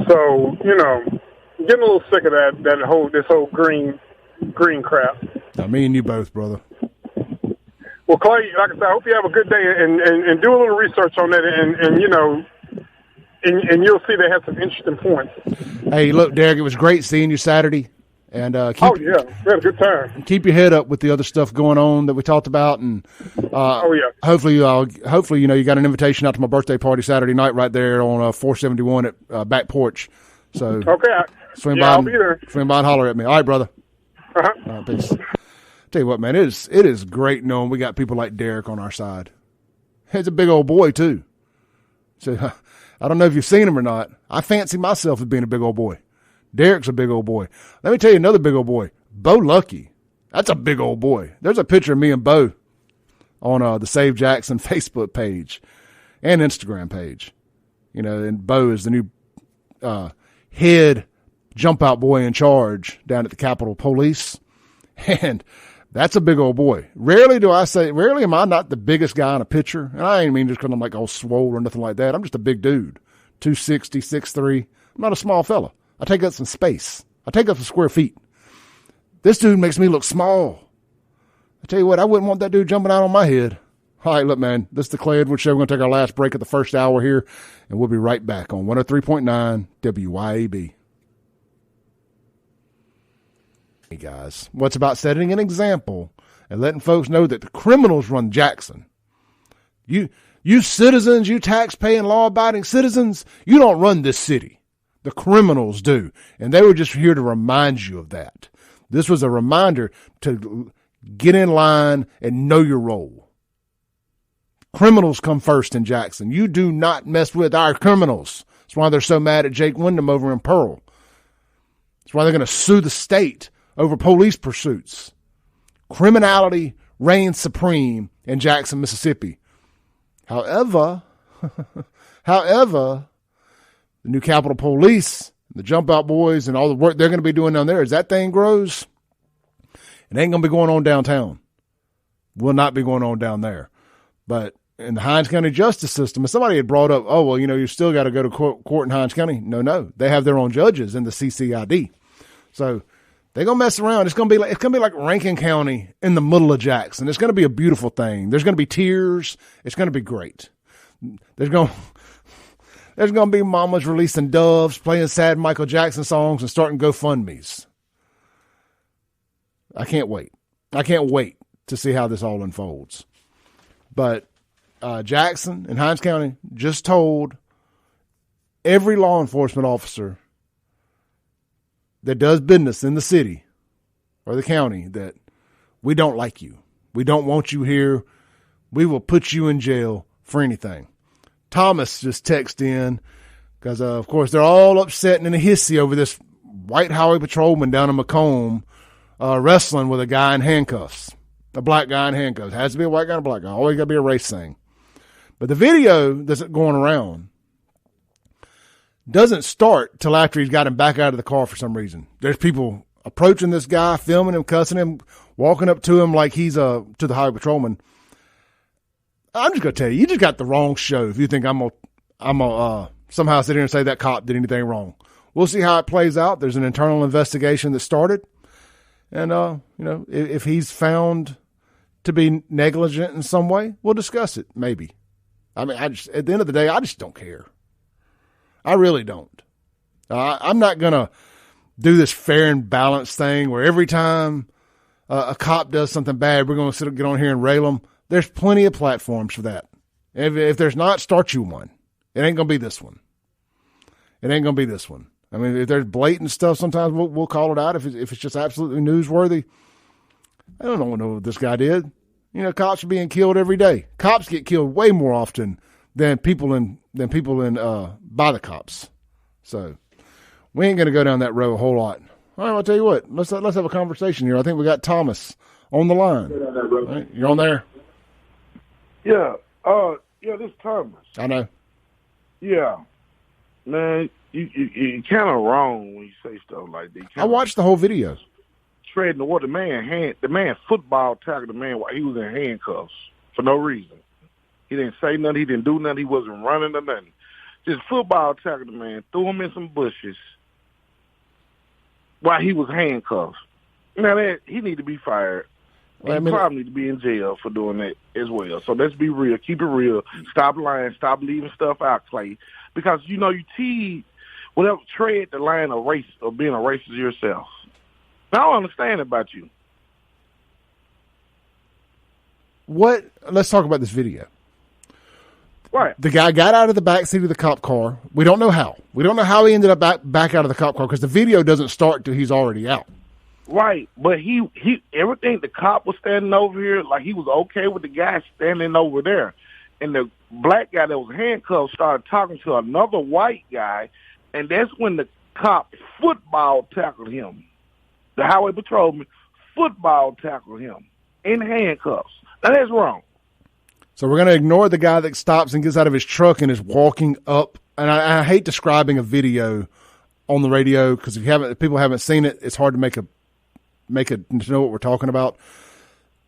So, getting a little sick of this whole green crap. Me and you both, brother. Well, Clay, like I said, I hope you have a good day and do a little research on that and you'll see they have some interesting points. Hey, look, Derek, it was great seeing you Saturday. And we had a good time. Keep your head up with the other stuff going on that we talked about, and hopefully, you got an invitation out to my birthday party Saturday night right there on 471 at back porch. So okay, swing by. I'll be there. Swing by and holler at me. All right, brother. Uh-huh. All right, peace. Tell you what, man, it is great knowing we got people like Derek on our side. He's a big old boy too. So I don't know if you've seen him or not. I fancy myself as being a big old boy. Derek's a big old boy. Let me tell you another big old boy. Bo Lucky. That's a big old boy. There's a picture of me and Bo on the Save Jackson Facebook page and Instagram page. And Bo is the new head jump out boy in charge down at the Capitol Police. And that's a big old boy. Rarely am I not the biggest guy in a picture. And I ain't mean just because I'm like all swole or nothing like that. I'm just a big dude. 260, 6'3". I'm not a small fella. I take up some space. I take up some square feet. This dude makes me look small. I tell you what, I wouldn't want that dude jumping out on my head. All right, look, man, this is the Clay Edwards Show. We're going to take our last break at the first hour here, and we'll be right back on 103.9 WYAB. Hey, guys, what's about setting an example and letting folks know that the criminals run Jackson? You citizens, you tax-paying, law-abiding citizens, you don't run this city. The criminals do. And they were just here to remind you of that. This was a reminder to get in line and know your role. Criminals come first in Jackson. You do not mess with our criminals. That's why they're so mad at Jake Wyndham over in Pearl. That's why they're going to sue the state over police pursuits. Criminality reigns supreme in Jackson, Mississippi. However, the new Capitol Police, the Jump Out Boys, and all the work they're going to be doing down there, as that thing grows, it ain't going to be going on downtown. Will not be going on down there. But in the Hinds County justice system, if somebody had brought up, you still got to go to court in Hinds County. No. They have their own judges in the CCID. So they're going to mess around. It's going to be like Rankin County in the middle of Jackson. It's going to be a beautiful thing. There's going to be tears. It's going to be great. There's going to be mamas releasing doves, playing sad Michael Jackson songs, and starting GoFundMes. I can't wait. I can't wait to see how this all unfolds. But Jackson and Hinds County just told every law enforcement officer that does business in the city or the county that we don't like you. We don't want you here. We will put you in jail for anything. Thomas just texted in because, of course, they're all upset and in a hissy over this white highway patrolman down in McComb wrestling with a guy in handcuffs, a black guy in handcuffs. It has to be a white guy and a black guy. Always got to be a race thing. But the video that's going around doesn't start till after he's got him back out of the car for some reason. There's people approaching this guy, filming him, cussing him, walking up to him like he's to the highway patrolman. I'm just going to tell you, you just got the wrong show if you think I'm gonna somehow sit here and say that cop did anything wrong. We'll see how it plays out. There's an internal investigation that started. And, if he's found to be negligent in some way, we'll discuss it, maybe. I mean, at the end of the day, I just don't care. I really don't. I'm not going to do this fair and balanced thing where every time a cop does something bad, we're going to get on here and rail them. There's plenty of platforms for that. If there's not, start you one. It ain't going to be this one. It ain't going to be this one. I mean, if there's blatant stuff, sometimes we'll call it out if it's just absolutely newsworthy. I don't know what this guy did. You know, cops are being killed every day. Cops get killed way more often than people by the cops. So we ain't going to go down that road a whole lot. All right, I'll tell you what. Let's have a conversation here. I think we got Thomas on the line. Right, you're on there. Yeah. This is Thomas. I know. Yeah. Man, you kind of wrong when you say stuff like that. I watched the whole video. Treading the water. The man football tackled the man while he was in handcuffs for no reason. He didn't say nothing. He didn't do nothing. He wasn't running or nothing. Just football tackled the man, threw him in some bushes while he was handcuffed. Now, he need to be fired. He probably need to be in jail for doing that as well. So let's be real. Keep it real. Stop lying. Stop leaving stuff out, Clay. Because, you tread the line of race or being a racist yourself. Now, I don't understand about you. Let's talk about this video. Right. The guy got out of the back seat of the cop car. We don't know how. We don't know how he ended up back out of the cop car because the video doesn't start till he's already out. Right, but he everything, the cop was standing over here, like he was okay with the guy standing over there. And the black guy that was handcuffed started talking to another white guy, and that's when the cop football tackled him. The highway patrolman football tackled him in handcuffs. Now, that's wrong. So we're going to ignore the guy that stops and gets out of his truck and is walking up. And I hate describing a video on the radio because if people haven't seen it, it's hard to to know what we're talking about.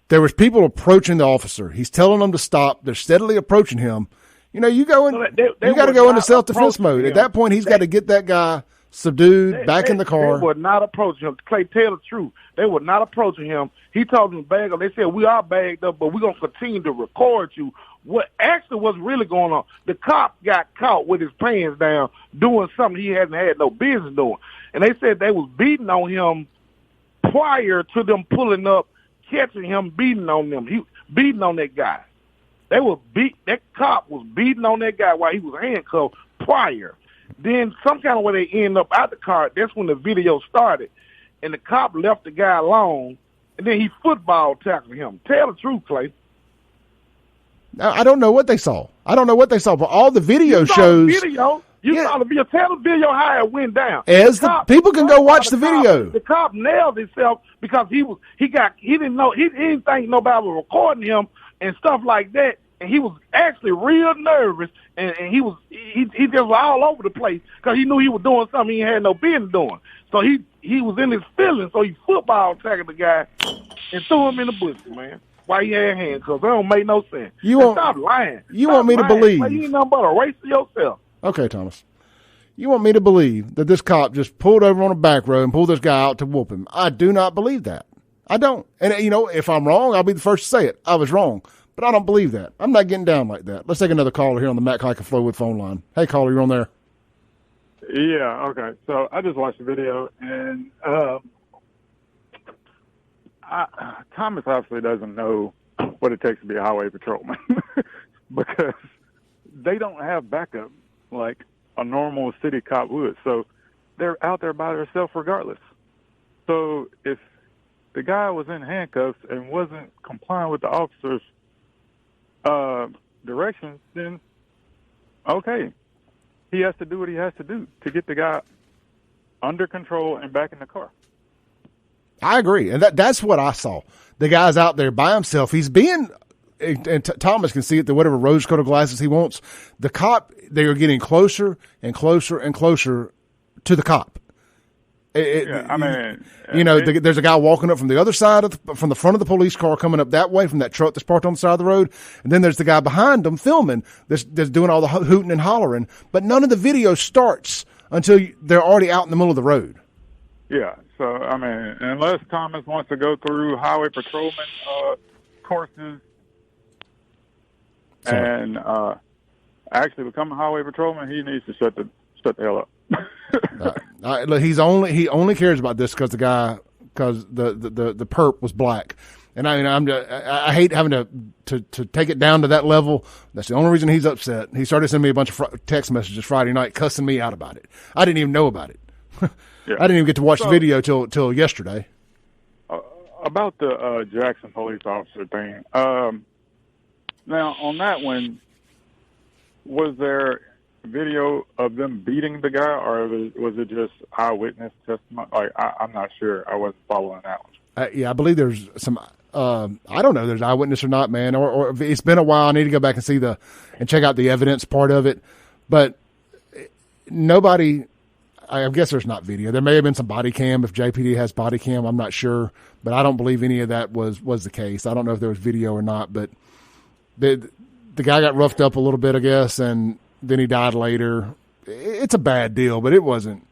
There was people approaching the officer. He's telling them to stop. They're steadily approaching him. You know, you got to go into self-defense mode. At that point, he's got to get that guy subdued, back in the car. They were not approaching him. Clay, tell the truth. They were not approaching him. He told them to bag up. They said, we are bagged up, but we're going to continue to record you. What actually was really going on, the cop got caught with his pants down doing something he hadn't had no business doing. And they said they was beating on him prior to them pulling up, catching him, beating on them. He beating on that guy. That cop was beating on that guy while he was handcuffed prior. Then some kind of way they end up out the car. That's when the video started. And the cop left the guy alone, and then he football tackled him. Tell the truth, Clay. I don't know what they saw. But all the video shows. You saw the video. Tell the video how it went down. People can go watch the video. The cop nailed himself because he didn't think nobody was recording him and stuff like that. And he was actually real nervous, and he just was all over the place because he knew he was doing something he had no business doing. So he was in his feelings, so he football tackled the guy and threw him in the bush, man. Why he had handcuffs? That don't make no sense. Stop lying. Want me to believe? Like, you ain't nothing but a race to yourself. Okay, Thomas. You want me to believe that this cop just pulled over on a back road and pulled this guy out to whoop him? I do not believe that. I don't. And, if I'm wrong, I'll be the first to say it. I was wrong. But I don't believe that. I'm not getting down like that. Let's take another caller here on the Matt Hike and Flowwood phone line. Hey, caller, you're on there. Yeah, okay. So I just watched the video, and Thomas obviously doesn't know what it takes to be a highway patrolman because they don't have backup like a normal city cop would. So they're out there by themselves regardless. So if the guy was in handcuffs and wasn't complying with the officer's directions, then okay, he has to do what he has to do to get the guy under control and back in the car. I agree, and that's what I saw. The guy's out there by himself. He's being, and Thomas can see it, the whatever rose-colored glasses he wants. The cop, they are getting closer and closer and closer to the cop. There's a guy walking up from the other side from the front of the police car coming up that way from that truck that's parked on the side of the road. And then there's the guy behind them filming that's doing all the hooting and hollering. But none of the video starts until they're already out in the middle of the road. Yeah. So, unless Thomas wants to go through highway patrolman courses and actually become a highway patrolman, he needs to shut the hell up. Look, he only cares about this because the perp was black. And I hate having to take it down to that level. That's the only reason he's upset. He started sending me a bunch of text messages Friday night cussing me out about it. I didn't even know about it. Yeah. I didn't even get to watch the video till yesterday. About the Jackson police officer thing. Now, on that one, was there video of them beating the guy, or was it just eyewitness testimony? Like, I'm not sure. I wasn't following that one. Yeah, I believe there's some. I don't know if there's eyewitness or not, man. Or if it's been a while. I need to go back and and check out the evidence part of it. But nobody. I guess there's not video. There may have been some body cam if JPD has body cam. I'm not sure, but I don't believe any of that was the case. I don't know if there was video or not, but the guy got roughed up a little bit, I guess, and then he died later. It's a bad deal, but it wasn't.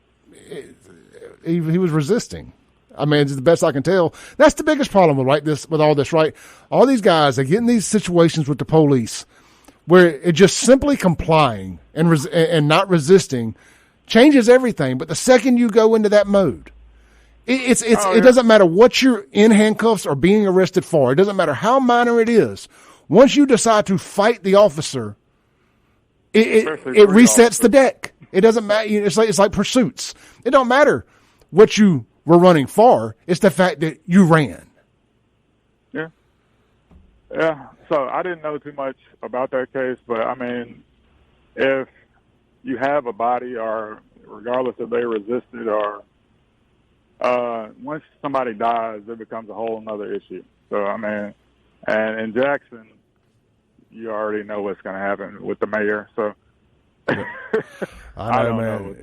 He was resisting. I mean, it's the best I can tell. That's the biggest problem with all this, right? All these guys, they get in these situations with the police where it just simply complying and not resisting changes everything. But the second you go into that mode, it doesn't matter what you're in handcuffs or being arrested for. It doesn't matter how minor it is. Once you decide to fight the officer, it resets the deck. It doesn't matter. It's like pursuits. It don't matter what you were running for. It's the fact that you ran. Yeah. Yeah. So I didn't know too much about that case, but I mean, if you have a body, or regardless if they resisted, or once somebody dies, it becomes a whole another issue. So I mean, and in Jackson, you already know what's going to happen with the mayor. So I know, man.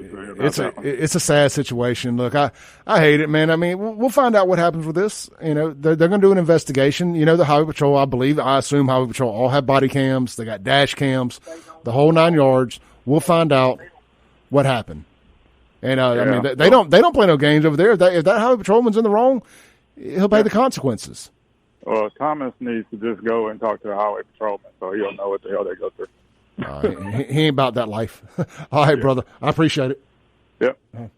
It's a sad situation. Look, I hate it, man. I mean, we'll find out what happens with this. You know, they're going to do an investigation. You know, the Highway Patrol, I assume Highway Patrol all have body cams. They got dash cams, the whole 9 yards. We'll find out what happened. And I mean, they don't play no games over there. If that Highway Patrolman's in the wrong, he'll pay the consequences. Well, Thomas needs to just go and talk to a highway patrolman so he'll know what the hell they go through. He ain't about that life. All right, brother. I appreciate it. Yep. All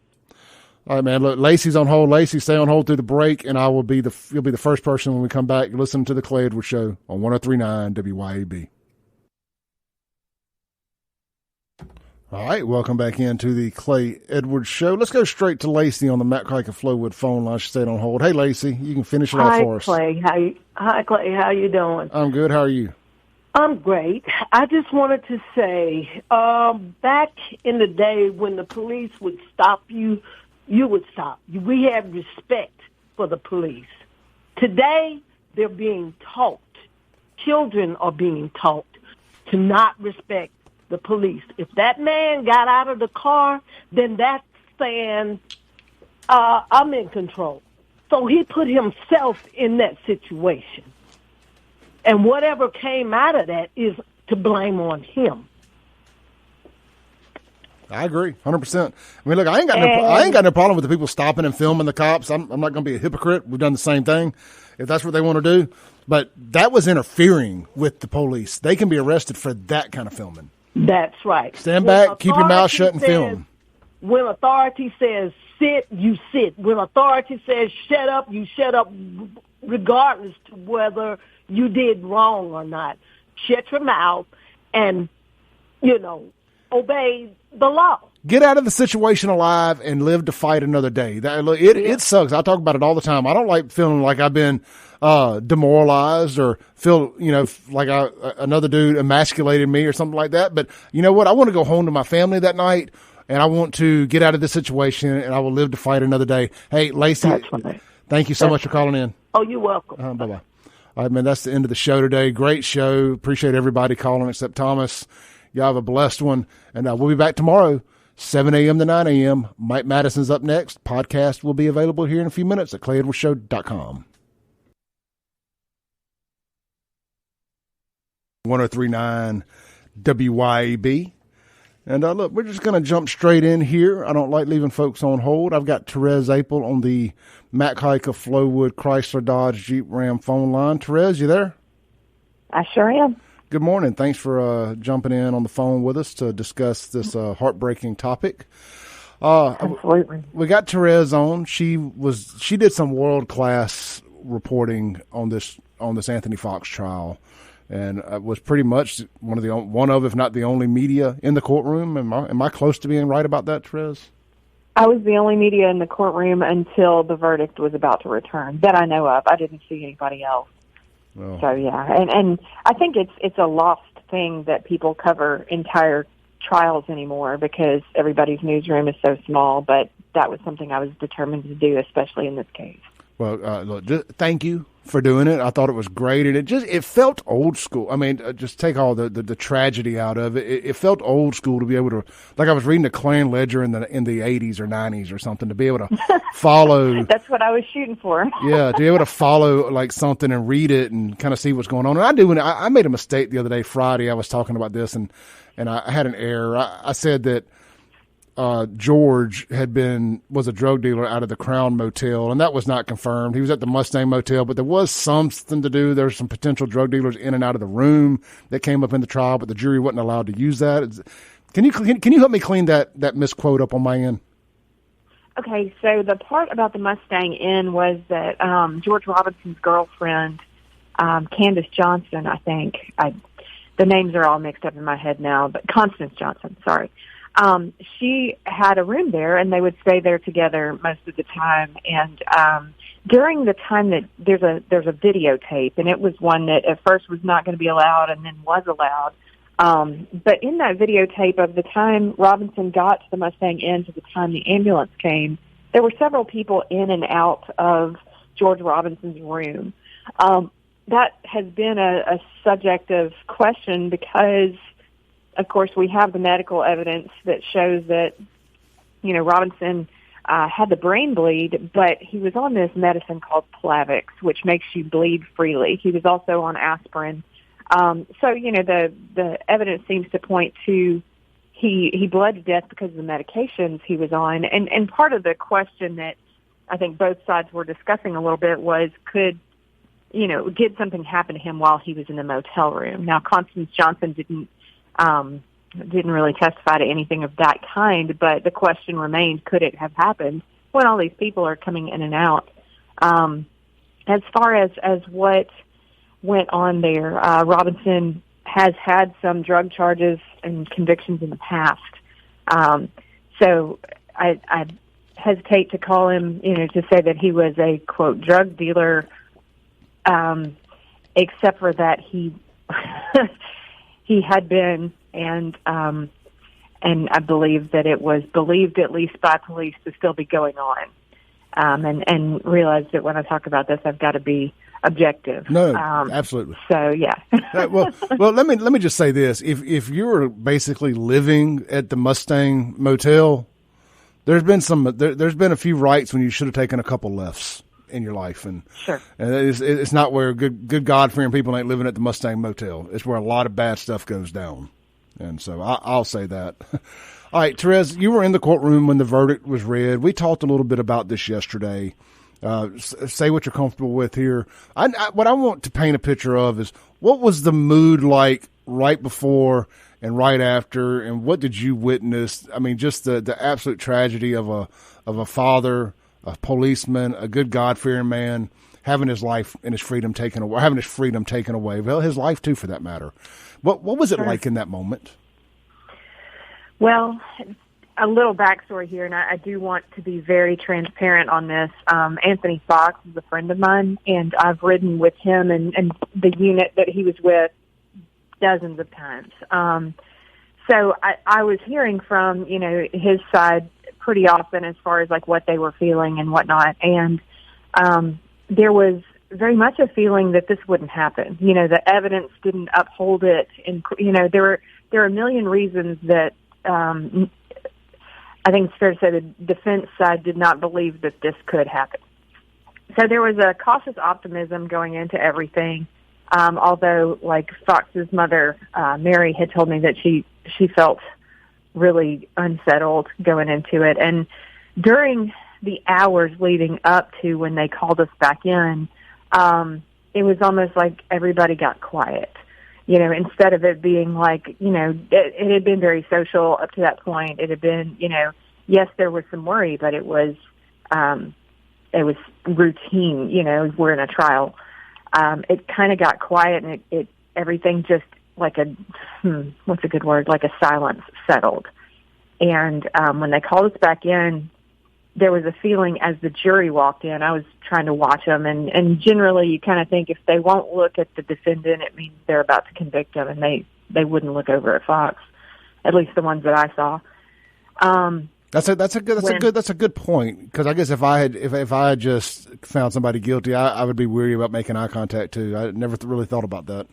right, man. Look, Lacey's on hold. Lacey, stay on hold through the break, and you'll be the first person when we come back. Listen to the Clay Edwards Show on 103.9 WYAB. All right, welcome back into the Clay Edwards Show. Let's go straight to Lacey on the Matt Crike of Flowwood phone line. She stayed on hold. Hey, Lacey, you can finish it off for us. Hi, Clay. How you doing? I'm good. How are you? I'm great. I just wanted to say, back in the day when the police would stop you, you would stop. We had respect for the police. Today, they're being taught. Children are being taught to not respect the police. If that man got out of the car, then that's saying, I'm in control. So he put himself in that situation. And whatever came out of that is to blame on him. I agree, 100%. I mean, look, I ain't got no problem with the people stopping and filming the cops. I'm not going to be a hypocrite. We've done the same thing if that's what they want to do. But that was interfering with the police. They can be arrested for that kind of filming. That's right. Stand back, keep your mouth shut, and film. When authority says sit, you sit. When authority says shut up, you shut up, regardless to whether you did wrong or not. Shut your mouth and, obey the law. Get out of the situation alive and live to fight another day. It sucks. I talk about it all the time. I don't like feeling like I've been demoralized or feel, like another dude emasculated me or something like that. But you know what? I want to go home to my family that night, and I want to get out of this situation, and I will live to fight another day. Hey, Lacey, thank you so much for calling in. Oh, you're welcome. Bye-bye. All right, man, that's the end of the show today. Great show. Appreciate everybody calling except Thomas. Y'all have a blessed one. And we'll be back tomorrow, 7 a.m. to 9 a.m. Mike Madison's up next. Podcast will be available here in a few minutes at ClayEdwardsShow.com. 103.9 WYAB. And look, we're just going to jump straight in here. I don't like leaving folks on hold. I've got Therese Apel on the Matt Crike of Flowwood Chrysler Dodge Jeep Ram phone line. Therese, you there? I sure am. Good morning. Thanks for jumping in on the phone with us to discuss this heartbreaking topic. Absolutely. We got Therese on. She did some world-class reporting on this Anthony Fox trial, and was pretty much one of, if not the only media in the courtroom. Am I close to being right about that, Therese? I was the only media in the courtroom until the verdict was about to return that I know of. I didn't see anybody else. Well, So yeah, and I think it's a lost thing that people cover entire trials anymore because everybody's newsroom is so small. But that was something I was determined to do, especially in this case. Well, look, thank you for doing it. I thought it was great, and it felt old school. I mean, just take all the tragedy out of it. It felt old school to be able to, like I was reading a Clarion Ledger in the 80s or 90s or something, to be able to follow. That's what I was shooting for. Yeah, to be able to follow like something and read it and kind of see what's going on. And I do. I made a mistake the other day, Friday. I was talking about this, and I had an error. I said that George was a drug dealer out of the Crown Motel, and that was not confirmed. He was at the Mustang Motel, but there was something to do. There were some potential drug dealers in and out of the room that came up in the trial, but the jury wasn't allowed to use that. Can you help me clean that misquote up on my end? Okay, so the part about the Mustang Inn was that George Robinson's girlfriend, Candace Johnson, I think. The names are all mixed up in my head now, but Constance Johnson, sorry. She had a room there, and they would stay there together most of the time. And during the time that there's a videotape, and it was one that at first was not going to be allowed and then was allowed. But in that videotape of the time Robinson got to the Mustang Inn to the time the ambulance came, there were several people in and out of George Robinson's room. That has been a subject of question because, of course, we have the medical evidence that shows that, Robinson had the brain bleed, but he was on this medicine called Plavix, which makes you bleed freely. He was also on aspirin. So, the evidence seems to point to he bled to death because of the medications he was on. And part of the question that I think both sides were discussing a little bit was, did something happen to him while he was in the motel room? Now, Constance Johnson didn't really testify to anything of that kind, but the question remained, could it have happened when all these people are coming in and out? As far as what went on there, Robinson has had some drug charges and convictions in the past. So I hesitate to call him, to say that he was a, quote, drug dealer, except for that he he had been, and I believe that it was believed, at least by police, to still be going on. And realize that when I talk about this, I've got to be objective. No, absolutely. So yeah. well, let me just say this: if you were basically living at the Mustang Motel, there's been a few rights when you should have taken a couple lefts in your life, and sure, and it's not where good God-fearing people ain't living at the Mustang Motel. It's where a lot of bad stuff goes down, and so I'll say that. All right, Therese, you were in the courtroom when the verdict was read. We talked a little bit about this yesterday. Say what you're comfortable with here. What I want to paint a picture of is, what was the mood like right before and right after, and what did you witness? I mean, just the absolute tragedy of a father, a policeman, a good God-fearing man, having his life and his freedom taken away, Well, his life too, for that matter. What was it like in that moment? Well, a little backstory here, and I do want to be very transparent on this. Anthony Fox is a friend of mine, and I've ridden with him and the unit that he was with dozens of times. So I was hearing from, his side pretty often as far as like what they were feeling and whatnot. And there was very much a feeling that this wouldn't happen. The evidence didn't uphold it. And, there are a million reasons that I think it's fair to say the defense side did not believe that this could happen. So there was a cautious optimism going into everything. Although, like Fox's mother, Mary, had told me that she felt really unsettled going into it. And during the hours leading up to when they called us back in, it was almost like everybody got quiet. instead of it being like, it had been very social up to that point. It had been, yes, there was some worry, but it was routine. We're in a trial. It kind of got quiet, and it everything just like what's a good word? Like a silence settled. And when they called us back in, there was a feeling as the jury walked in. I was trying to watch them, and generally you kind of think if they won't look at the defendant, it means they're about to convict them, and they wouldn't look over at Fox, at least the ones that I saw. That's a good point, because I guess if I had just found somebody guilty, I would be weary about making eye contact too. I never really thought about that.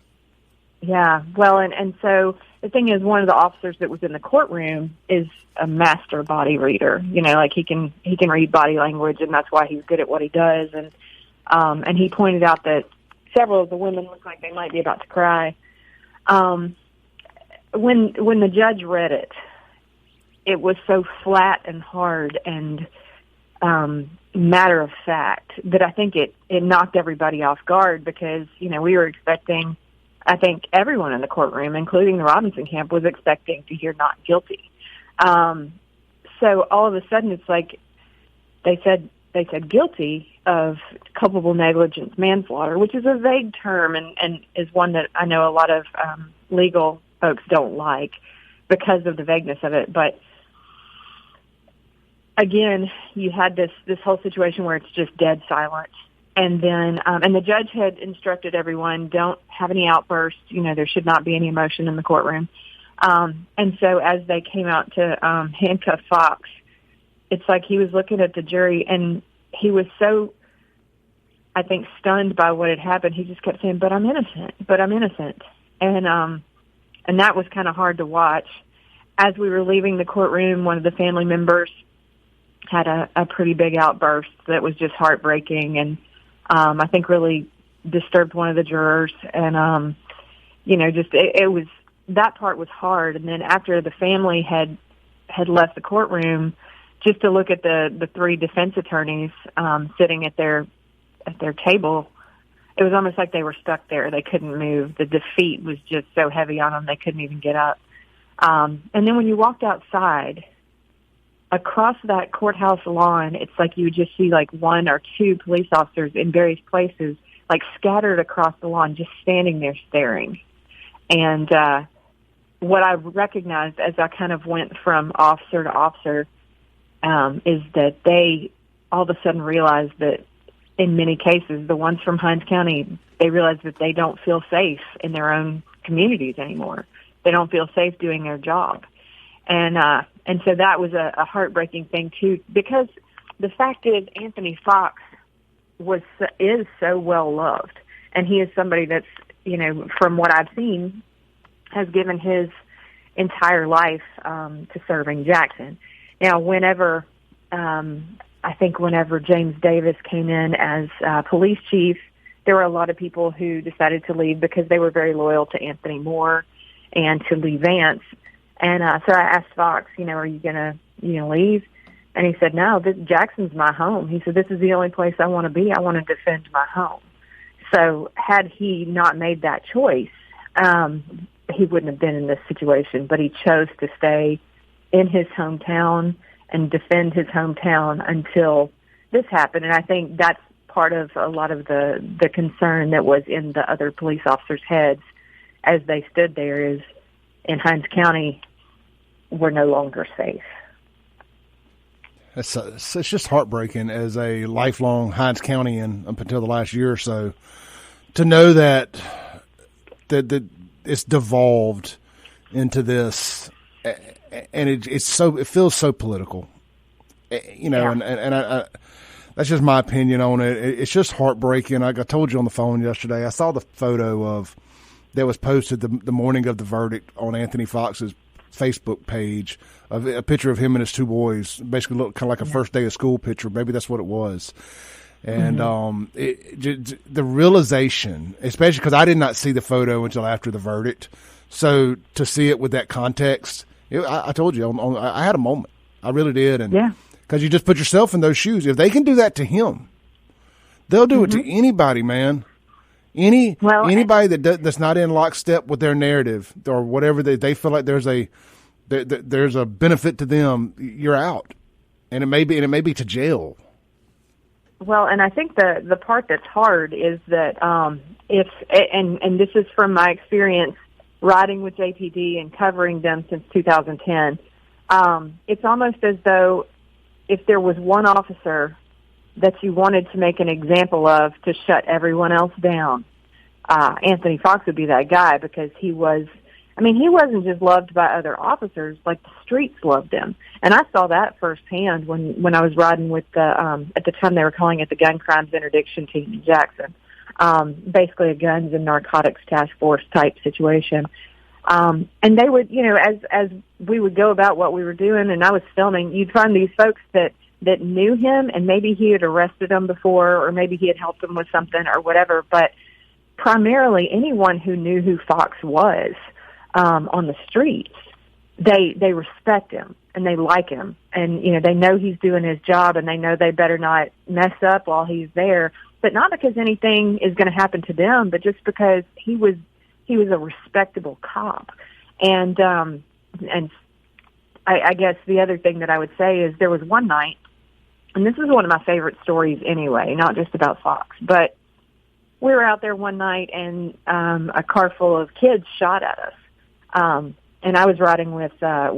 Yeah, well, and so the thing is, one of the officers that was in the courtroom is a master body reader. Like he can read body language, and that's why he's good at what he does. And he pointed out that several of the women looked like they might be about to cry. When the judge read it, it was so flat and hard and matter of fact that I think it knocked everybody off guard, because we were expecting. I think everyone in the courtroom, including the Robinson camp, was expecting to hear not guilty. So all of a sudden, it's like they said guilty of culpable negligence manslaughter, which is a vague term and is one that I know a lot of legal folks don't like because of the vagueness of it. But again, you had this whole situation where it's just dead silence. And then, and the judge had instructed everyone, don't have any outbursts. There should not be any emotion in the courtroom. And so as they came out to handcuff Fox, it's like he was looking at the jury, and he was so, I think, stunned by what had happened. He just kept saying, but I'm innocent. And that was kind of hard to watch. As we were leaving the courtroom, one of the family members had a pretty big outburst that was just heartbreaking, and I think really disturbed one of the jurors. And, it was, that part was hard. And then after the family had left the courtroom, just to look at the three defense attorneys sitting at their table, it was almost like they were stuck there. They couldn't move. The defeat was just so heavy on them, they couldn't even get up. And then when you walked outside, across that courthouse lawn, it's like you would just see like one or two police officers in various places, like scattered across the lawn, just standing there staring. And what I recognized as I kind of went from officer to officer is that they all of a sudden realized that in many cases, the ones from Hinds County, they realized that they don't feel safe in their own communities anymore. They don't feel safe doing their job. And so that was a heartbreaking thing too, because the fact is Anthony Fox is so well loved, and he is somebody that's, from what I've seen, has given his entire life to serving Jackson. Now, whenever James Davis came in as police chief, there were a lot of people who decided to leave because they were very loyal to Anthony Moore and to Lee Vance. And so I asked Fox, are you going to, leave? And he said, no, Jackson's my home. He said, this is the only place I want to be. I want to defend my home. So had he not made that choice, he wouldn't have been in this situation. But he chose to stay in his hometown and defend his hometown until this happened. And I think that's part of a lot of the concern that was in the other police officers' heads as they stood there is in Hinds County, we're no longer safe. It's just heartbreaking as a lifelong Hinds Countyan up until the last year or so to know that it's devolved into this, and it feels so political, Yeah. and I that's just my opinion on it. It's just heartbreaking. Like I told you on the phone yesterday, I saw the photo that was posted the morning of the verdict on Anthony Fox's Facebook page of a picture of him and his two boys. Basically looked kind of like a first day of school picture. Maybe that's what it was. And the realization, especially because I did not see the photo until after the verdict. So to see it with that context, I told you, I had a moment. I really did. And because you just put yourself in those shoes. If they can do that to him, they'll do it to anybody, man. Anybody that's not in lockstep with their narrative or whatever they feel like there's a benefit to them, you're out, and it may be to jail. Well, and I think the part that's hard is that and this is from my experience riding with JPD and covering them since 2010. It's almost as though if there was one officer that you wanted to make an example of to shut everyone else down, Anthony Fox would be that guy, because he wasn't just loved by other officers, like the streets loved him. And I saw that firsthand when I was riding with at the time they were calling it the Gun Crimes Interdiction Team in Jackson. Basically a guns and narcotics task force type situation. And they would, as we would go about what we were doing and I was filming, you'd find these folks that knew him, and maybe he had arrested them before, or maybe he had helped them with something or whatever. But primarily anyone who knew who Fox was on the streets, they respect him and they like him, and they know he's doing his job, and they know they better not mess up while he's there. But not because anything is going to happen to them, but just because he was a respectable cop. And I guess the other thing that I would say is there was one night, and this is one of my favorite stories anyway, not just about Fox, but we were out there one night and a car full of kids shot at us. And I was riding with their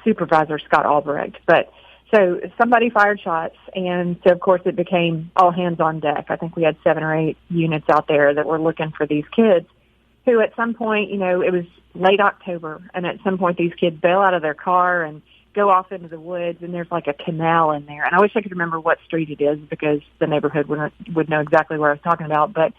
supervisor, Scott Albrecht. But so somebody fired shots, and so of course it became all hands on deck. I think we had 7 or 8 units out there that were looking for these kids who at some point, it was late October, and at some point these kids bail out of their car and go off into the woods, and there's like a canal in there. And I wish I could remember what street it is, because the neighborhood would know exactly what I was talking about. But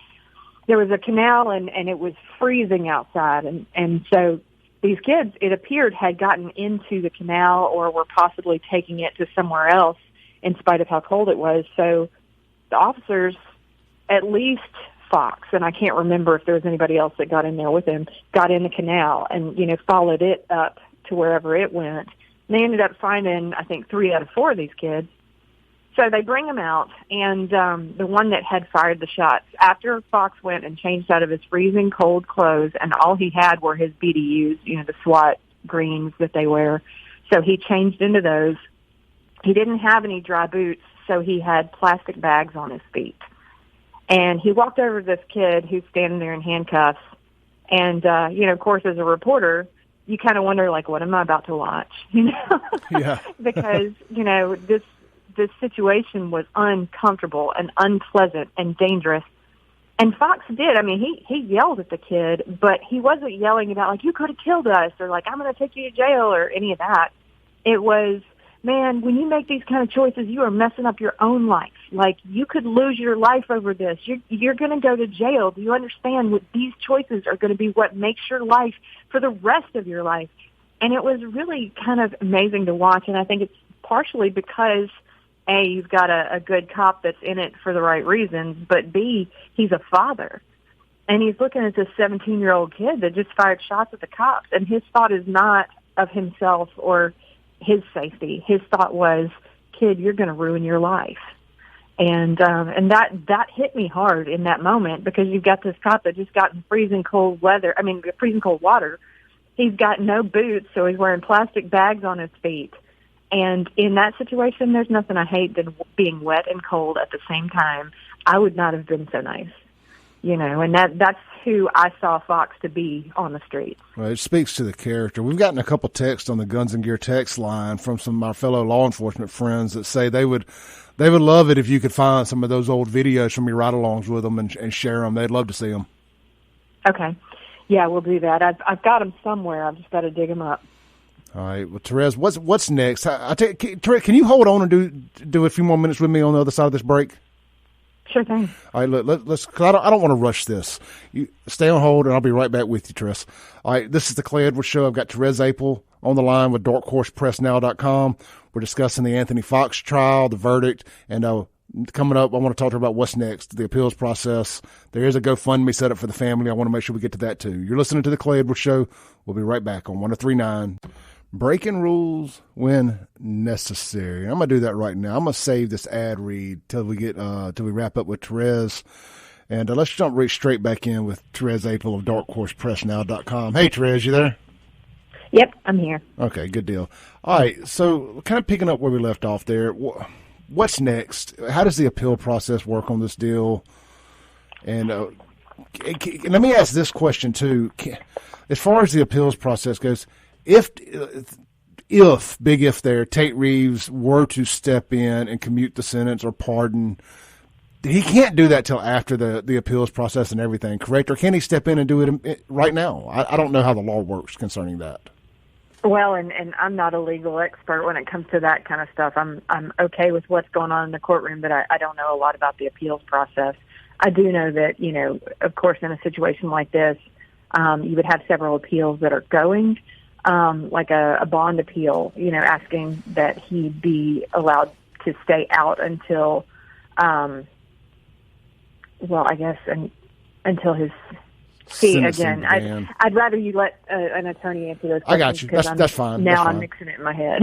there was a canal, and it was freezing outside. And so these kids, it appeared, had gotten into the canal or were possibly taking it to somewhere else in spite of how cold it was. So the officers, at least Fox, and I can't remember if there was anybody else that got in there with him, got in the canal and, followed it up to wherever it went. And they ended up finding, I think, 3 out of 4 of these kids. So they bring him out, and the one that had fired the shots, after Fox went and changed out of his freezing cold clothes, and all he had were his BDUs, the SWAT greens that they wear. So he changed into those. He didn't have any dry boots, so he had plastic bags on his feet. And he walked over to this kid who's standing there in handcuffs. And, of course, as a reporter, you kind of wonder, like, what am I about to watch? Yeah. Because, this situation was uncomfortable and unpleasant and dangerous. And Fox did. I mean, he yelled at the kid, but he wasn't yelling about, like, you could have killed us, or like, I'm going to take you to jail, or any of that. It was, man, when you make these kind of choices, you are messing up your own life. Like, you could lose your life over this. You're going to go to jail. Do you understand what these choices are going to be, what makes your life for the rest of your life? And it was really kind of amazing to watch. And I think it's partially because, A, you've got a good cop that's in it for the right reasons, but B, he's a father. And he's looking at this 17-year-old kid that just fired shots at the cops, and his thought is not of himself or his safety. His thought was, kid, you're going to ruin your life. And that hit me hard in that moment, because you've got this cop that just got in freezing cold water. He's got no boots, so he's wearing plastic bags on his feet. And in that situation, there's nothing I hate than being wet and cold at the same time. I would not have been so nice, and that's who I saw Fox to be on the streets. Well, it speaks to the character. We've gotten a couple texts on the Guns and Gear text line from some of our fellow law enforcement friends that say they would love it if you could find some of those old videos from your ride-alongs with them and share them. They'd love to see them. Okay. Yeah, we'll do that. I've got them somewhere. I've just got to dig them up. All right. Well, Therese, what's next? Therese, can you hold on and do a few more minutes with me on the other side of this break? Sure thing. All right, let's. Cause I don't want to rush this. You stay on hold, and I'll be right back with you, Therese. All right, this is the Clay Edwards Show. I've got Therese Apel on the line with DarkhorsePressNow.com. We're discussing the Anthony Fox trial, the verdict, and coming up, I want to talk to her about what's next, the appeals process. There is a GoFundMe set up for the family. I want to make sure we get to that too. You're listening to the Clay Edwards Show. We'll be right back on 103.9. breaking rules when necessary. I'm going to do that right now. I'm going to save this ad read till we wrap up with Therese. And let's jump right straight back in with Therese Apel of DarkHorsePressNow.com. Hey, Therese, you there? Yep, I'm here. Okay, good deal. All right, so kind of picking up where we left off there, what's next? How does the appeal process work on this deal? And let me ask this question, too. As far as the appeals process goes, if big if there, Tate Reeves were to step in and commute the sentence or pardon, he can't do that till after the appeals process and everything, correct? Or can he step in and do it right now? I don't know how the law works concerning that. Well, and I'm not a legal expert when it comes to that kind of stuff. I'm okay with what's going on in the courtroom, but I don't know a lot about the appeals process. I do know that, of course, in a situation like this, you would have several appeals that are going, like a bond appeal, asking that he be allowed to stay out until, until his fee again. I'd rather you let an attorney answer those questions. I got you. That's fine. Now I'm mixing it in my head.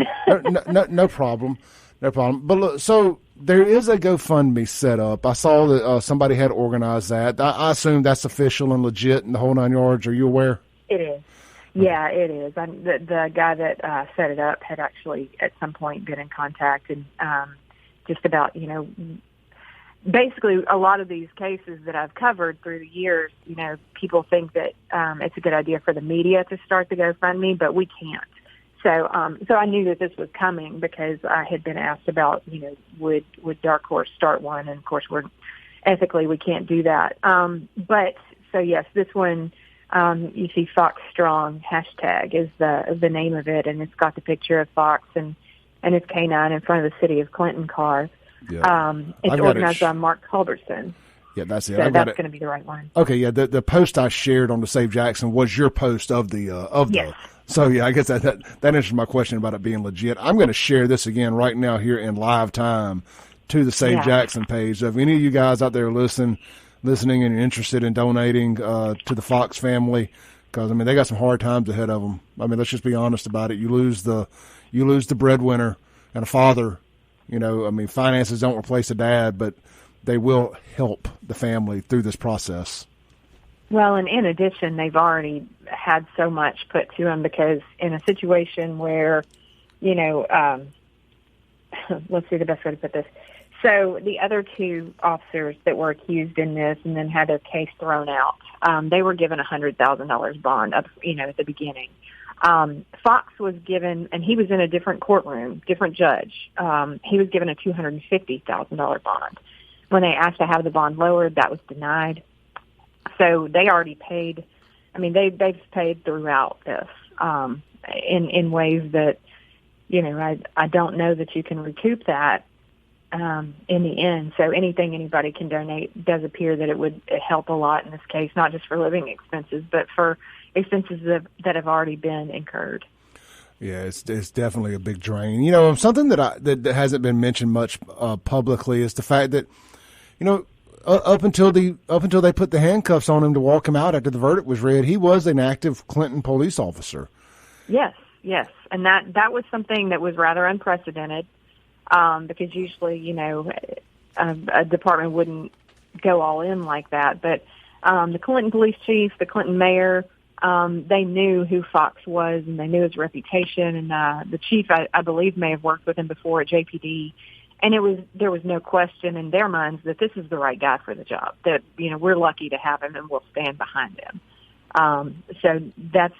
No problem. No problem. But look, so there is a GoFundMe set up. I saw that somebody had organized that. I assume that's official and legit and the whole 9 yards. Are you aware? It is. Yeah, it is. The guy that set it up had actually at some point been in contact and just about, basically a lot of these cases that I've covered through the years, people think that it's a good idea for the media to start the GoFundMe, but we can't. So I knew that this was coming because I had been asked about, would Darkhorse start one? And of course, ethically we can't do that. But so yes, this one, you see Fox Strong hashtag is the name of it, and it's got the picture of Fox and his canine in front of the city of Clinton car. Yeah. It's organized by Mark Culbertson. Yeah, that's it. So that's going to be the right one. Okay, yeah. The post I shared on the Save Jackson was your post of the yes. So yeah, I guess that answers my question about it being legit. I'm going to share this again right now here in live time to the Save Jackson page. So if any of you guys out there listening and you're interested in donating to the Fox family, because they got some hard times ahead of them. Let's just be honest about it. You lose the breadwinner and a father. Finances don't replace a dad, but they will help the family through this process. Well, and in addition, they've already had so much put to them because in a situation where, let's see the best way to put this. So the other two officers that were accused in this and then had their case thrown out, they were given $100,000 bond up, at the beginning. Fox was given, and he was in a different courtroom, different judge. He was given a $250,000 bond. When they asked to have the bond lowered, that was denied. So they already paid. They've paid throughout this in ways that, I don't know that you can recoup that in the end. So anything anybody can donate does appear that it would help a lot in this case, not just for living expenses, but for expenses that have already been incurred. Yeah, it's definitely a big drain. Something that hasn't been mentioned much publicly is the fact that, up until they put the handcuffs on him to walk him out after the verdict was read, he was an active Clinton police officer. Yes, and that was something that was rather unprecedented because usually, a department wouldn't go all in like that. But the Clinton police chief, the Clinton mayor, they knew who Fox was and they knew his reputation. And the chief, I believe, may have worked with him before at JPD. And there was no question in their minds that this is the right guy for the job, that, we're lucky to have him and we'll stand behind him. So that's,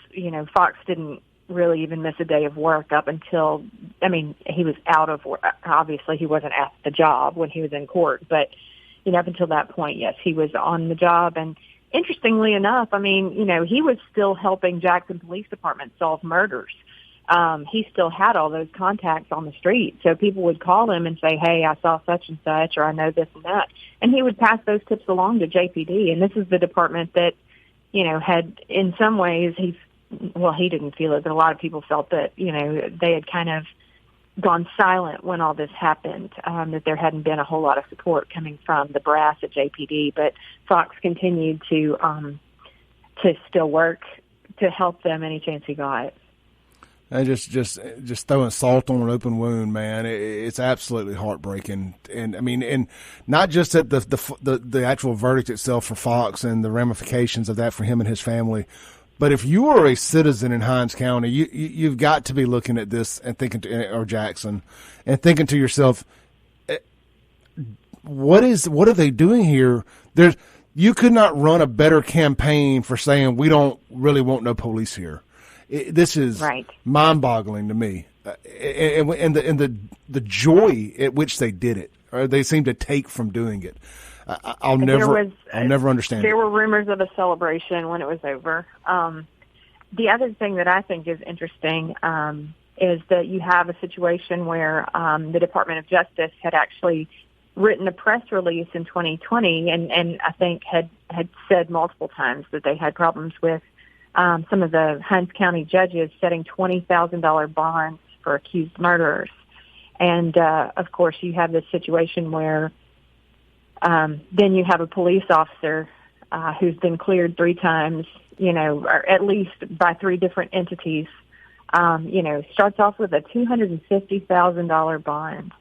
Fox didn't really even miss a day of work up until, he was out of work. Obviously he wasn't at the job when he was in court, but, up until that point, yes, he was on the job. And interestingly enough, he was still helping Jackson Police Department solve murders. He still had all those contacts on the street. So people would call him and say, hey, I saw such and such, or I know this and that. And he would pass those tips along to JPD. And this is the department that, had in some ways, he didn't feel it, but a lot of people felt that, they had kind of gone silent when all this happened, that there hadn't been a whole lot of support coming from the brass at JPD. But Fox continued to still work to help them any chance he got. And just throwing salt on an open wound, man. It's absolutely heartbreaking. And I mean, and not just at the actual verdict itself for Fox and the ramifications of that for him and his family, but if you are a citizen in Hinds County, you've got to be looking at this and thinking or Jackson, and thinking to yourself, what are they doing here? You could not run a better campaign for saying we don't really want no police here. This is mind-boggling to me, and the joy at which they did it, or they seem to take from doing it. I'll never understand. There were rumors of a celebration when it was over. The other thing that I think is interesting is that you have a situation where the Department of Justice had actually written a press release in 2020, and I think had said multiple times that they had problems with some of the Hinds County judges setting $20,000 bonds for accused murderers. And, of course, you have this situation where then you have a police officer who's been cleared 3 times, or at least by 3 different entities, starts off with a $250,000 bond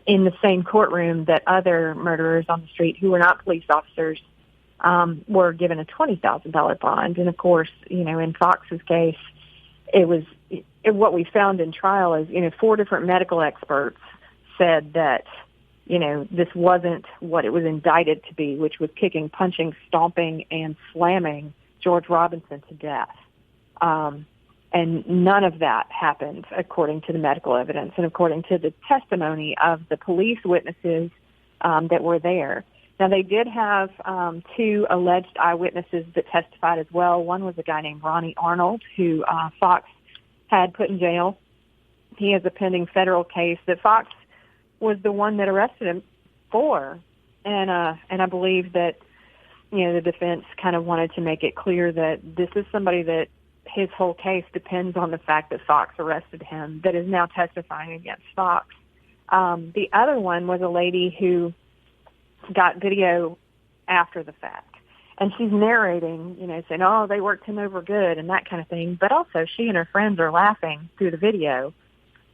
in the same courtroom that other murderers on the street who were not police officers were given a $20,000 bond. And of course, in Fox's case, what we found in trial is, 4 different medical experts said that, this wasn't what it was indicted to be, which was kicking, punching, stomping, and slamming George Robinson to death. And none of that happened according to the medical evidence and according to the testimony of the police witnesses that were there. Now, they did have 2 alleged eyewitnesses that testified as well. One was a guy named Ronnie Arnold, who Fox had put in jail. He has a pending federal case that Fox was the one that arrested him for. And I believe that, the defense kind of wanted to make it clear that this is somebody that his whole case depends on the fact that Fox arrested him, that is now testifying against Fox. The other one was a lady who got video after the fact. And she's narrating, saying, oh, they worked him over good and that kind of thing. But also she and her friends are laughing through the video.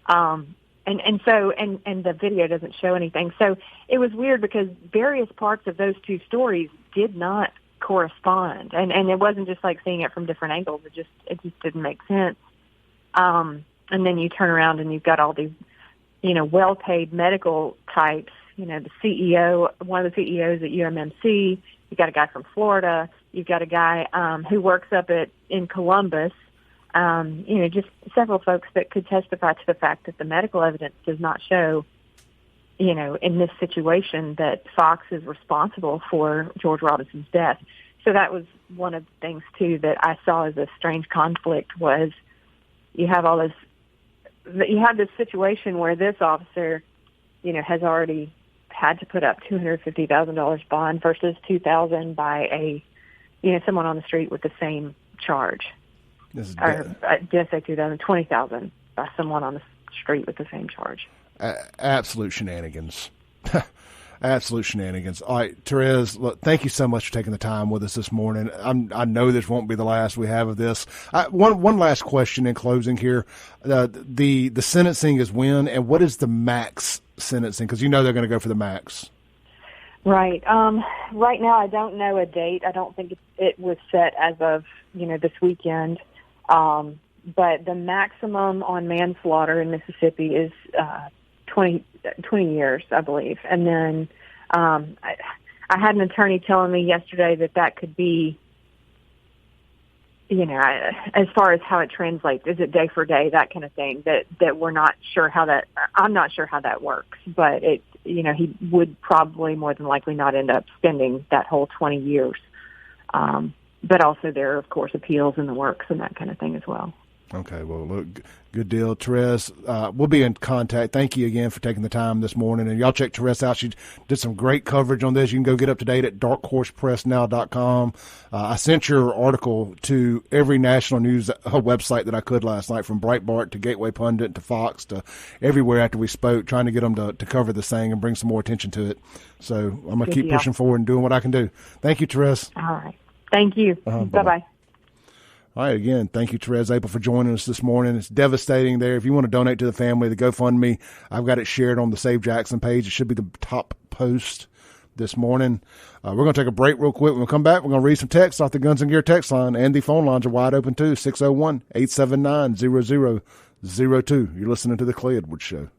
And the video doesn't show anything. So it was weird because various parts of those 2 stories did not correspond. And it wasn't just like seeing it from different angles. It just didn't make sense. And then you turn around and you've got all these, well-paid medical types, the CEO, one of the CEOs at UMMC. You've got a guy from Florida. You've got a guy who works up in Columbus. Just several folks that could testify to the fact that the medical evidence does not show, in this situation that Fox is responsible for George Robinson's death. So that was one of the things, too, that I saw as a strange conflict was you have this situation where this officer, has already had to put up $250,000 bond versus $2,000 by someone on the street with the same charge. Just say $20,000 by someone on the street with the same charge. Absolute shenanigans. Absolute shenanigans. All right, Therese, look, thank you so much for taking the time with us this morning. I know this won't be the last we have of this. One last question in closing here. The sentencing is when, and what is the max sentencing? Because they're going to go for the max. Right. Right now, I don't know a date. I don't think it was set as of, this weekend. But the maximum on manslaughter in Mississippi is 20 years, I believe. And then I had an attorney telling me yesterday that could be, as far as how it translates, is it day for day, that kind of thing, that we're not sure how that, I'm not sure how that works. But he would probably more than likely not end up spending that whole 20 years. But also there are, of course, appeals in the works and that kind of thing as well. Okay, well, look, good deal. Therese, we'll be in contact. Thank you again for taking the time this morning. And y'all check Therese out. She did some great coverage on this. You can go get up to date at darkhorsepressnow.com. I sent your article to every national news website that I could last night, from Breitbart to Gateway Pundit to Fox to everywhere after we spoke, trying to get them to cover this thing and bring some more attention to it. So I'm going to keep pushing forward and doing what I can do. Thank you, Therese. All right. Thank you. Bye-bye. All right, again, thank you, Therese Apel, for joining us this morning. It's devastating there. If you want to donate to the family, the GoFundMe, I've got it shared on the Save Jackson page. It should be the top post this morning. We're going to take a break real quick. When we come back, we're going to read some texts off the Guns and Gear text line, and the phone lines are wide open too, 601-879-0002. You're listening to The Clay Edwards Show.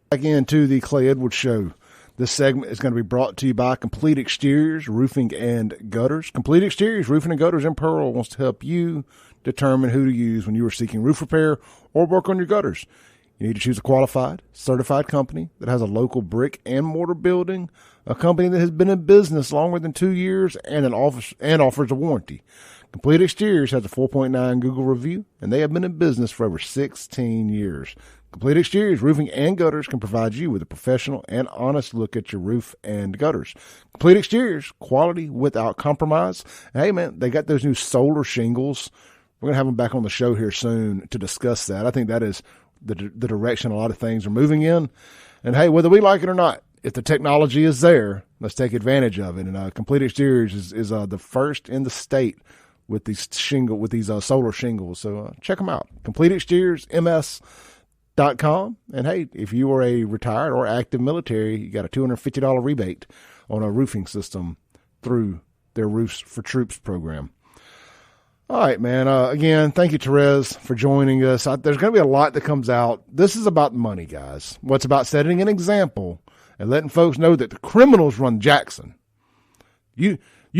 Back into The Clay Edwards Show. This segment is going to be brought to you by Complete Exteriors, Roofing and Gutters. Complete Exteriors, Roofing and Gutters in Pearl wants to help you determine who to use when you are seeking roof repair or work on your gutters. You need to choose a qualified, certified company that has a local brick and mortar building, a company that has been in business longer than 2 years and offers a warranty. Complete Exteriors has a 4.9 Google review, and they have been in business for over 16 years. Complete Exteriors, Roofing and Gutters can provide you with a professional and honest look at your roof and gutters. Complete Exteriors, quality without compromise. And hey, man, they got those new solar shingles. We're going to have them back on the show here soon to discuss that. I think that is the direction a lot of things are moving in. And hey, whether we like it or not, if the technology is there, let's take advantage of it. And Complete Exteriors is the first in the state with these solar shingles. So check them out. Complete Exteriors, MS.com. And hey, if you are a retired or active military, you got a $250 rebate on a roofing system through their Roofs for Troops program. All right, man. Again, thank you, Therese, for joining us. There's going to be a lot that comes out. This is about money, guys. What's about setting an example and letting folks know that the criminals run Jackson. You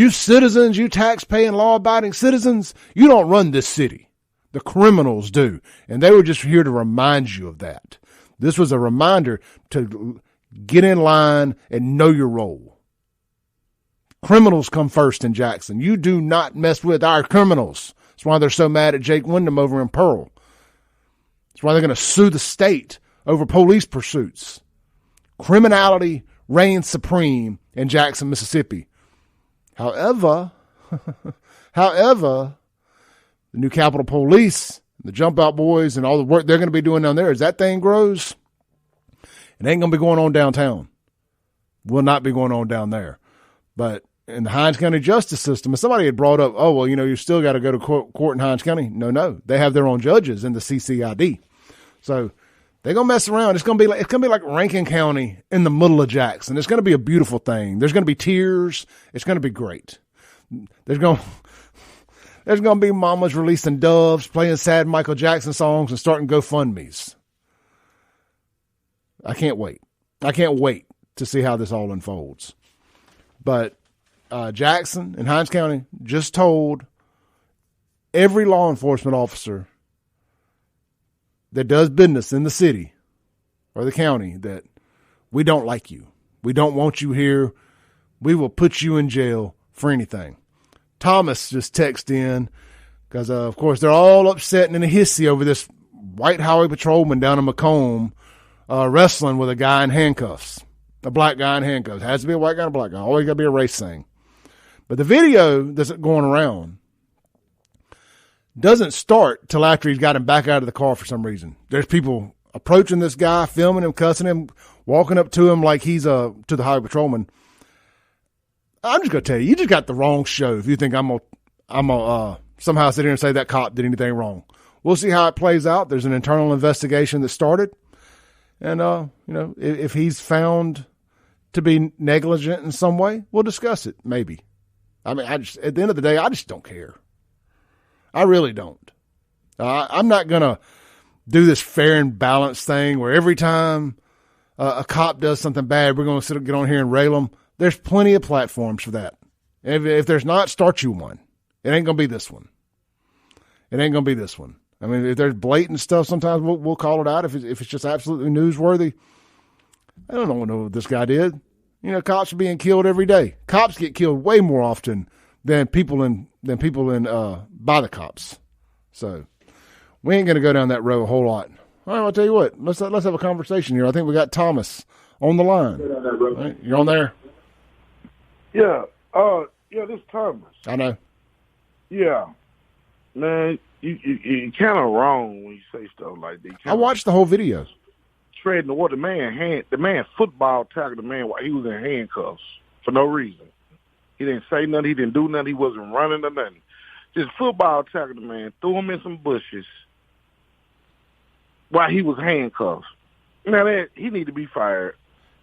citizens, you tax-paying, law-abiding citizens, you don't run this city. The criminals do. And they were just here to remind you of that. This was a reminder to get in line and know your role. Criminals come first in Jackson. You do not mess with our criminals. That's why they're so mad at Jake Wyndham over in Pearl. That's why they're going to sue the state over police pursuits. Criminality reigns supreme in Jackson, Mississippi. However, the new Capitol Police, the Jump Out Boys, and all the work they're going to be doing down there, as that thing grows, it ain't going to be going on downtown. Will not be going on down there. But in the Hinds County justice system, and somebody had brought up, oh, well, you still got to go to court in Hinds County. No. They have their own judges in the CCID. So they're going to mess around. It's going to be like Rankin County in the middle of Jackson. It's going to be a beautiful thing. There's going to be tears. It's going to be great. There's going to be mamas releasing doves, playing sad Michael Jackson songs, and starting GoFundMes. I can't wait. I can't wait to see how this all unfolds. But Jackson and Hinds County just told every law enforcement officer that does business in the city or the county that we don't like you. We don't want you here. We will put you in jail for anything. Thomas just texted in because, of course, they're all upset and in a hissy over this white highway patrolman down in McComb wrestling with a guy in handcuffs, a black guy in handcuffs. It has to be a white guy and a black guy. Always got to be a race thing. But the video that's going around doesn't start till after he's got him back out of the car for some reason. There's people approaching this guy, filming him, cussing him, walking up to him like he's to the highway patrolman. I'm just gonna tell you, you just got the wrong show if you think I'm gonna somehow sit here and say that cop did anything wrong. We'll see how it plays out. There's an internal investigation that started, and if he's found to be negligent in some way, we'll discuss it. Maybe. I mean, at the end of the day, I just don't care. I really don't. I'm not gonna do this fair and balanced thing where every time a cop does something bad, we're gonna get on here and rail them. There's plenty of platforms for that. If there's not, start you one. It ain't gonna be this one. It ain't gonna be this one. I mean, if there's blatant stuff, sometimes we'll call it out if it's just absolutely newsworthy. I don't know what this guy did. Cops are being killed every day. Cops get killed way more often than people by the cops. So we ain't gonna go down that road a whole lot. All right, I'll tell you what. Let's have a conversation here. I think we got Thomas on the line. Right, you're on there. Yeah. This is Thomas. I know. Yeah. Man, you kind of wrong when you say stuff like that. I watched the whole video. Treading the water. The man football tackled the man while he was in handcuffs for no reason. He didn't say nothing. He didn't do nothing. He wasn't running or nothing. just football tackled the man, threw him in some bushes while he was handcuffed. Now, he need to be fired.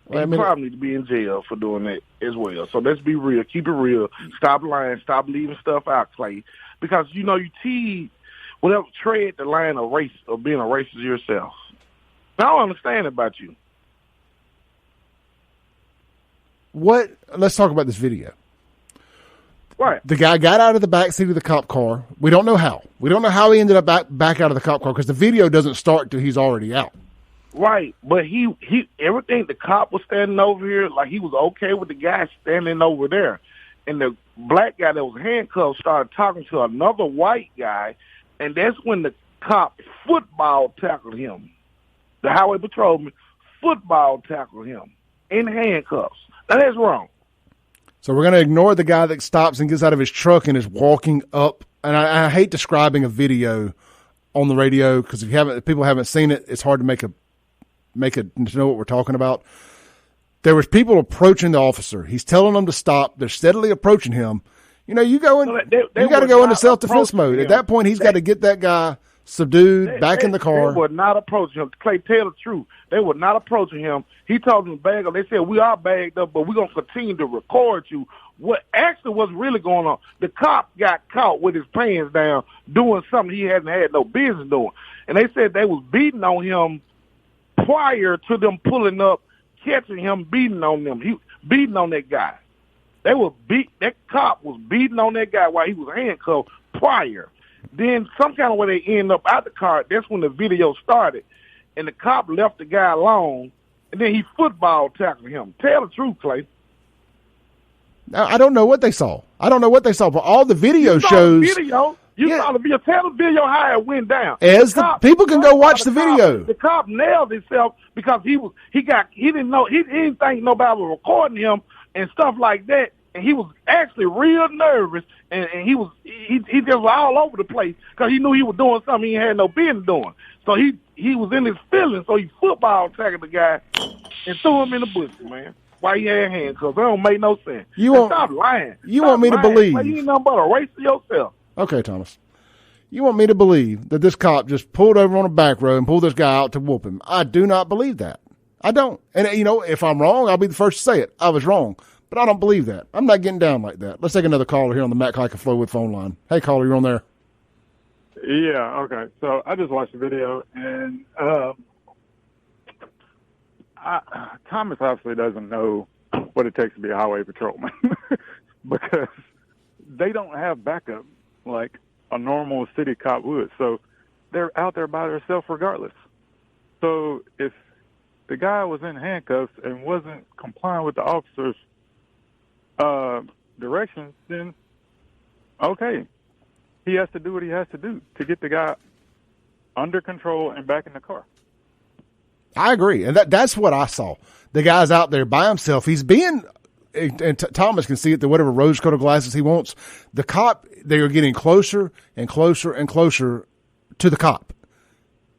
Well, he probably need to be in jail for doing that as well. So let's be real. Keep it real. Stop lying. Stop leaving stuff out, Clay. Because, you tread the line of race of being a racist yourself. I don't understand about you. Let's talk about this video. Right. The guy got out of the back seat of the cop car. We don't know how. We don't know how he ended up back out of the cop car because the video doesn't start till he's already out. Right, but he everything, the cop was standing over here like he was okay with the guy standing over there. And the black guy that was handcuffed started talking to another white guy, and that's when the cop football tackled him. The highway patrolman football tackled him in handcuffs. Now, that's wrong. So we're going to ignore the guy that stops and gets out of his truck and is walking up. And I hate describing a video on the radio because if people haven't seen it, it's hard to to know what we're talking about. There was people approaching the officer. He's telling them to stop. They're steadily approaching him. You got to go into self-defense mode. At that point, he's got to get that guy subdued, back in the car. They were not approaching him. Clay, tell the truth. They were not approaching him. He told them to bag up. They said, we are bagged up, but we're going to continue to record you. What actually was really going on, the cop got caught with his pants down doing something he hadn't had no business doing. And they said they was beating on him prior to them pulling up, catching him, beating on them. He beating on that guy. That cop was beating on that guy while he was handcuffed prior. Then some kind of way they end up out the car. That's when the video started. And the cop left the guy alone, and then he football tackled him. Tell the truth, Clay. Now, I don't know what they saw. But all the video shows. You saw the video. Tell the video how it went down. People can go watch the video. The cop nailed himself because he didn't think nobody was recording him and stuff like that. And he was actually real nervous, and he just was all over the place because he knew he was doing something he had no business doing. So he was in his feelings, so he football tackled the guy and threw him in the bush, man. Why he had handcuffs? That don't make no sense. Stop lying. You want me to believe? Like, you ain't nothing but a race to yourself. Okay, Thomas. You want me to believe that this cop just pulled over on a back road and pulled this guy out to whoop him? I do not believe that. I don't. And, if I'm wrong, I'll be the first to say it. I was wrong. But I don't believe that. I'm not getting down like that. Let's take another caller here on the Matt Hike and Flow with phone line. Hey, caller, you're on there. Yeah, okay. So I just watched the video, and Thomas obviously doesn't know what it takes to be a highway patrolman because they don't have backup like a normal city cop would. So they're out there by themselves regardless. So if the guy was in handcuffs and wasn't complying with the officer's directions, then okay, he has to do what he has to do to get the guy under control and back in the car. I agree, and that's what I saw. The guy's out there by himself. He's being, and Thomas can see it through whatever rose-colored glasses he wants. The cop, they are getting closer and closer and closer to the cop.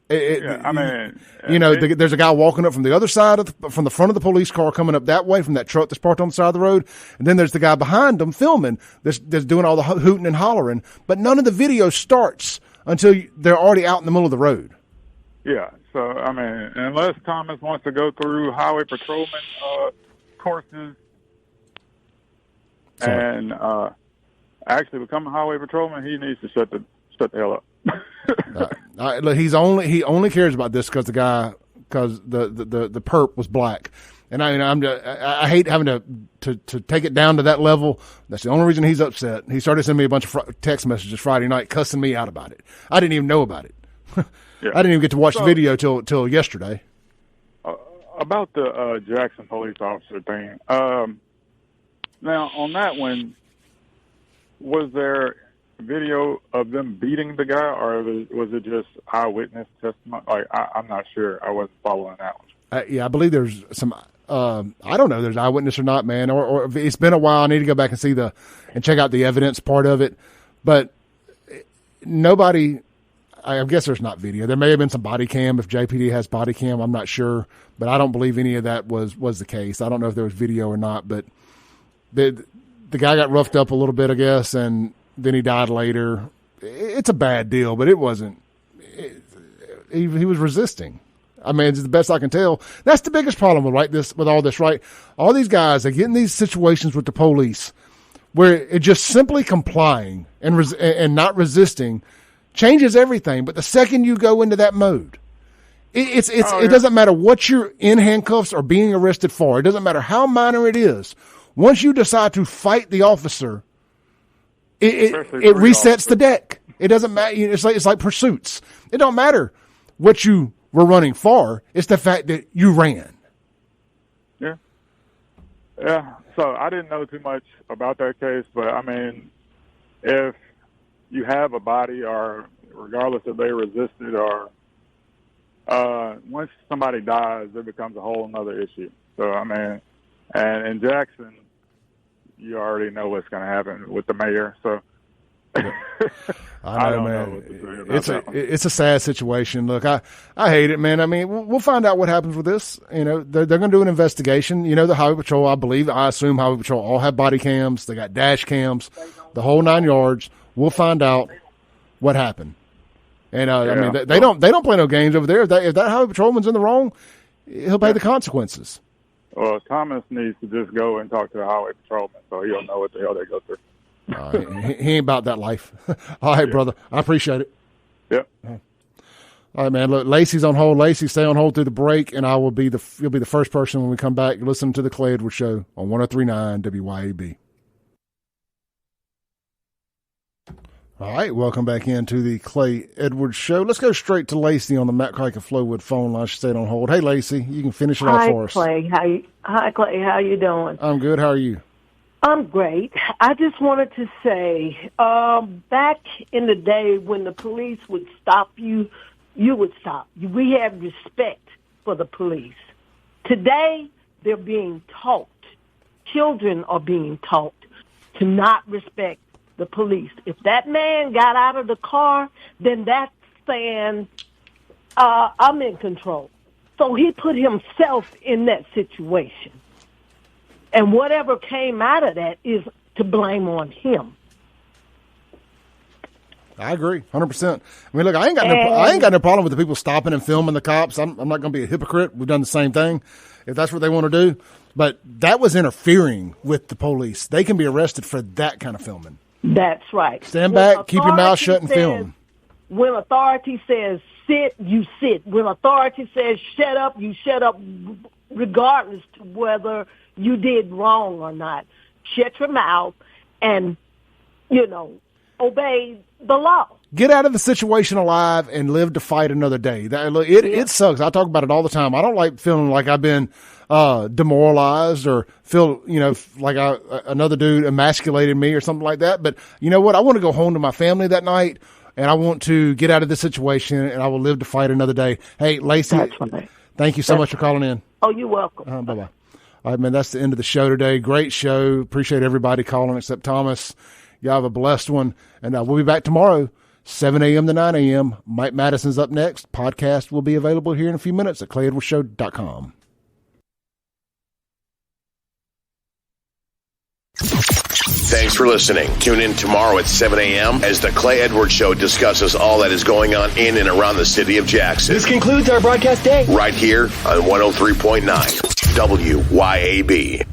There's a guy walking up from the other side from the front of the police car coming up that way from that truck that's parked on the side of the road. And then there's the guy behind them filming that's doing all the hooting and hollering. But none of the video starts until they're already out in the middle of the road. Yeah. So, unless Thomas wants to go through highway patrolman courses and actually become a highway patrolman, he needs to shut the hell up. Look, he only cares about this because the perp was black, and I hate having to take it down to that level. That's the only reason he's upset. He started sending me a bunch of text messages Friday night, cussing me out about it. I didn't even know about it. Yeah. I didn't even get to watch the video till yesterday. About the Jackson police officer thing. Now on that one, was there video of them beating the guy, or was it just eyewitness testimony? I'm not sure. I wasn't following that one. Yeah, I believe there's some. I don't know if there's eyewitness or not, man. Or if it's been a while. I need to go back and and check out the evidence part of it. But nobody. I guess there's not video. There may have been some body cam if JPD has body cam. I'm not sure, but I don't believe any of that was the case. I don't know if there was video or not, but the guy got roughed up a little bit, I guess, and Then he died later. It's a bad deal, but it wasn't. He was resisting. I mean, it's the best I can tell. That's the biggest problem with all this, right? All these guys, they get in these situations with the police where it just simply complying and not resisting changes everything. But the second you go into that mode, it doesn't matter what you're in handcuffs or being arrested for. It doesn't matter how minor it is. Once you decide to fight the officer, it resets the deck. It doesn't matter. It's like pursuits. It don't matter what you were running for. It's the fact that you ran. Yeah. Yeah. So I didn't know too much about that case, but I mean, if you have a body, or regardless if they resisted, or once somebody dies, it becomes a whole other issue. So I mean, and in Jackson, you already know what's going to happen with the mayor. So I know, man. It's a sad situation. Look, I hate it, man. I mean, we'll find out what happens with this. You know, they're going to do an investigation. You know, the Highway Patrol, I assume Highway Patrol all have body cams. They got dash cams, the whole 9 yards. We'll find out what happened. And I mean, they don't play no games over there. If that Highway Patrolman's in the wrong, he'll pay the consequences. Well, Thomas needs to just go and talk to the Highway Patrolman so he'll know what the hell they go through. He ain't about that life. All right, brother. I appreciate it. Yep. All right, man. Look, Lacey's on hold. Lacey, stay on hold through the break, and you'll be the first person when we come back. Listen to the Clay Edwards Show on 103.9 WYAB. All right, welcome back into the Clay Edwards Show. Let's go straight to Lacey on the Matt Crike of Flowwood phone line. She stayed on hold. Hey, Lacey, you can finish it off for us. Hi, Clay. How you doing? I'm good. How are you? I'm great. I just wanted to say, back in the day when the police would stop you, you would stop. We had respect for the police. Today, they're being taught. Children are being taught to not respect the police. If that man got out of the car, then that's saying, I'm in control. So he put himself in that situation. And whatever came out of that is to blame on him. I agree, 100%. I mean, look, I ain't got no problem with the people stopping and filming the cops. I'm not going to be a hypocrite. We've done the same thing, if that's what they want to do. But that was interfering with the police. They can be arrested for that kind of filming. That's right. Stand back, keep your mouth shut, and film. When authority says sit, you sit. When authority says shut up, you shut up, regardless to whether you did wrong or not. Shut your mouth and, obey the law. Get out of the situation alive and live to fight another day. It sucks. I talk about it all the time. I don't like feeling like I've been demoralized or feel, like another dude emasculated me or something like that. But you know what? I want to go home to my family that night, and I want to get out of this situation, and I will live to fight another day. Hey, Lacey, thank you so much for calling in. Oh, you're welcome. Bye-bye. All right, man, that's the end of the show today. Great show. Appreciate everybody calling except Thomas. Y'all have a blessed one. And we'll be back tomorrow, 7 a.m. to 9 a.m. Mike Madison's up next. Podcast will be available here in a few minutes at ClayEdwardsShow.com. Thanks for listening. Tune in tomorrow at 7 a.m. as the Clay Edwards Show discusses all that is going on in and around the city of Jackson. This concludes our broadcast day. Right here on 103.9 WYAB.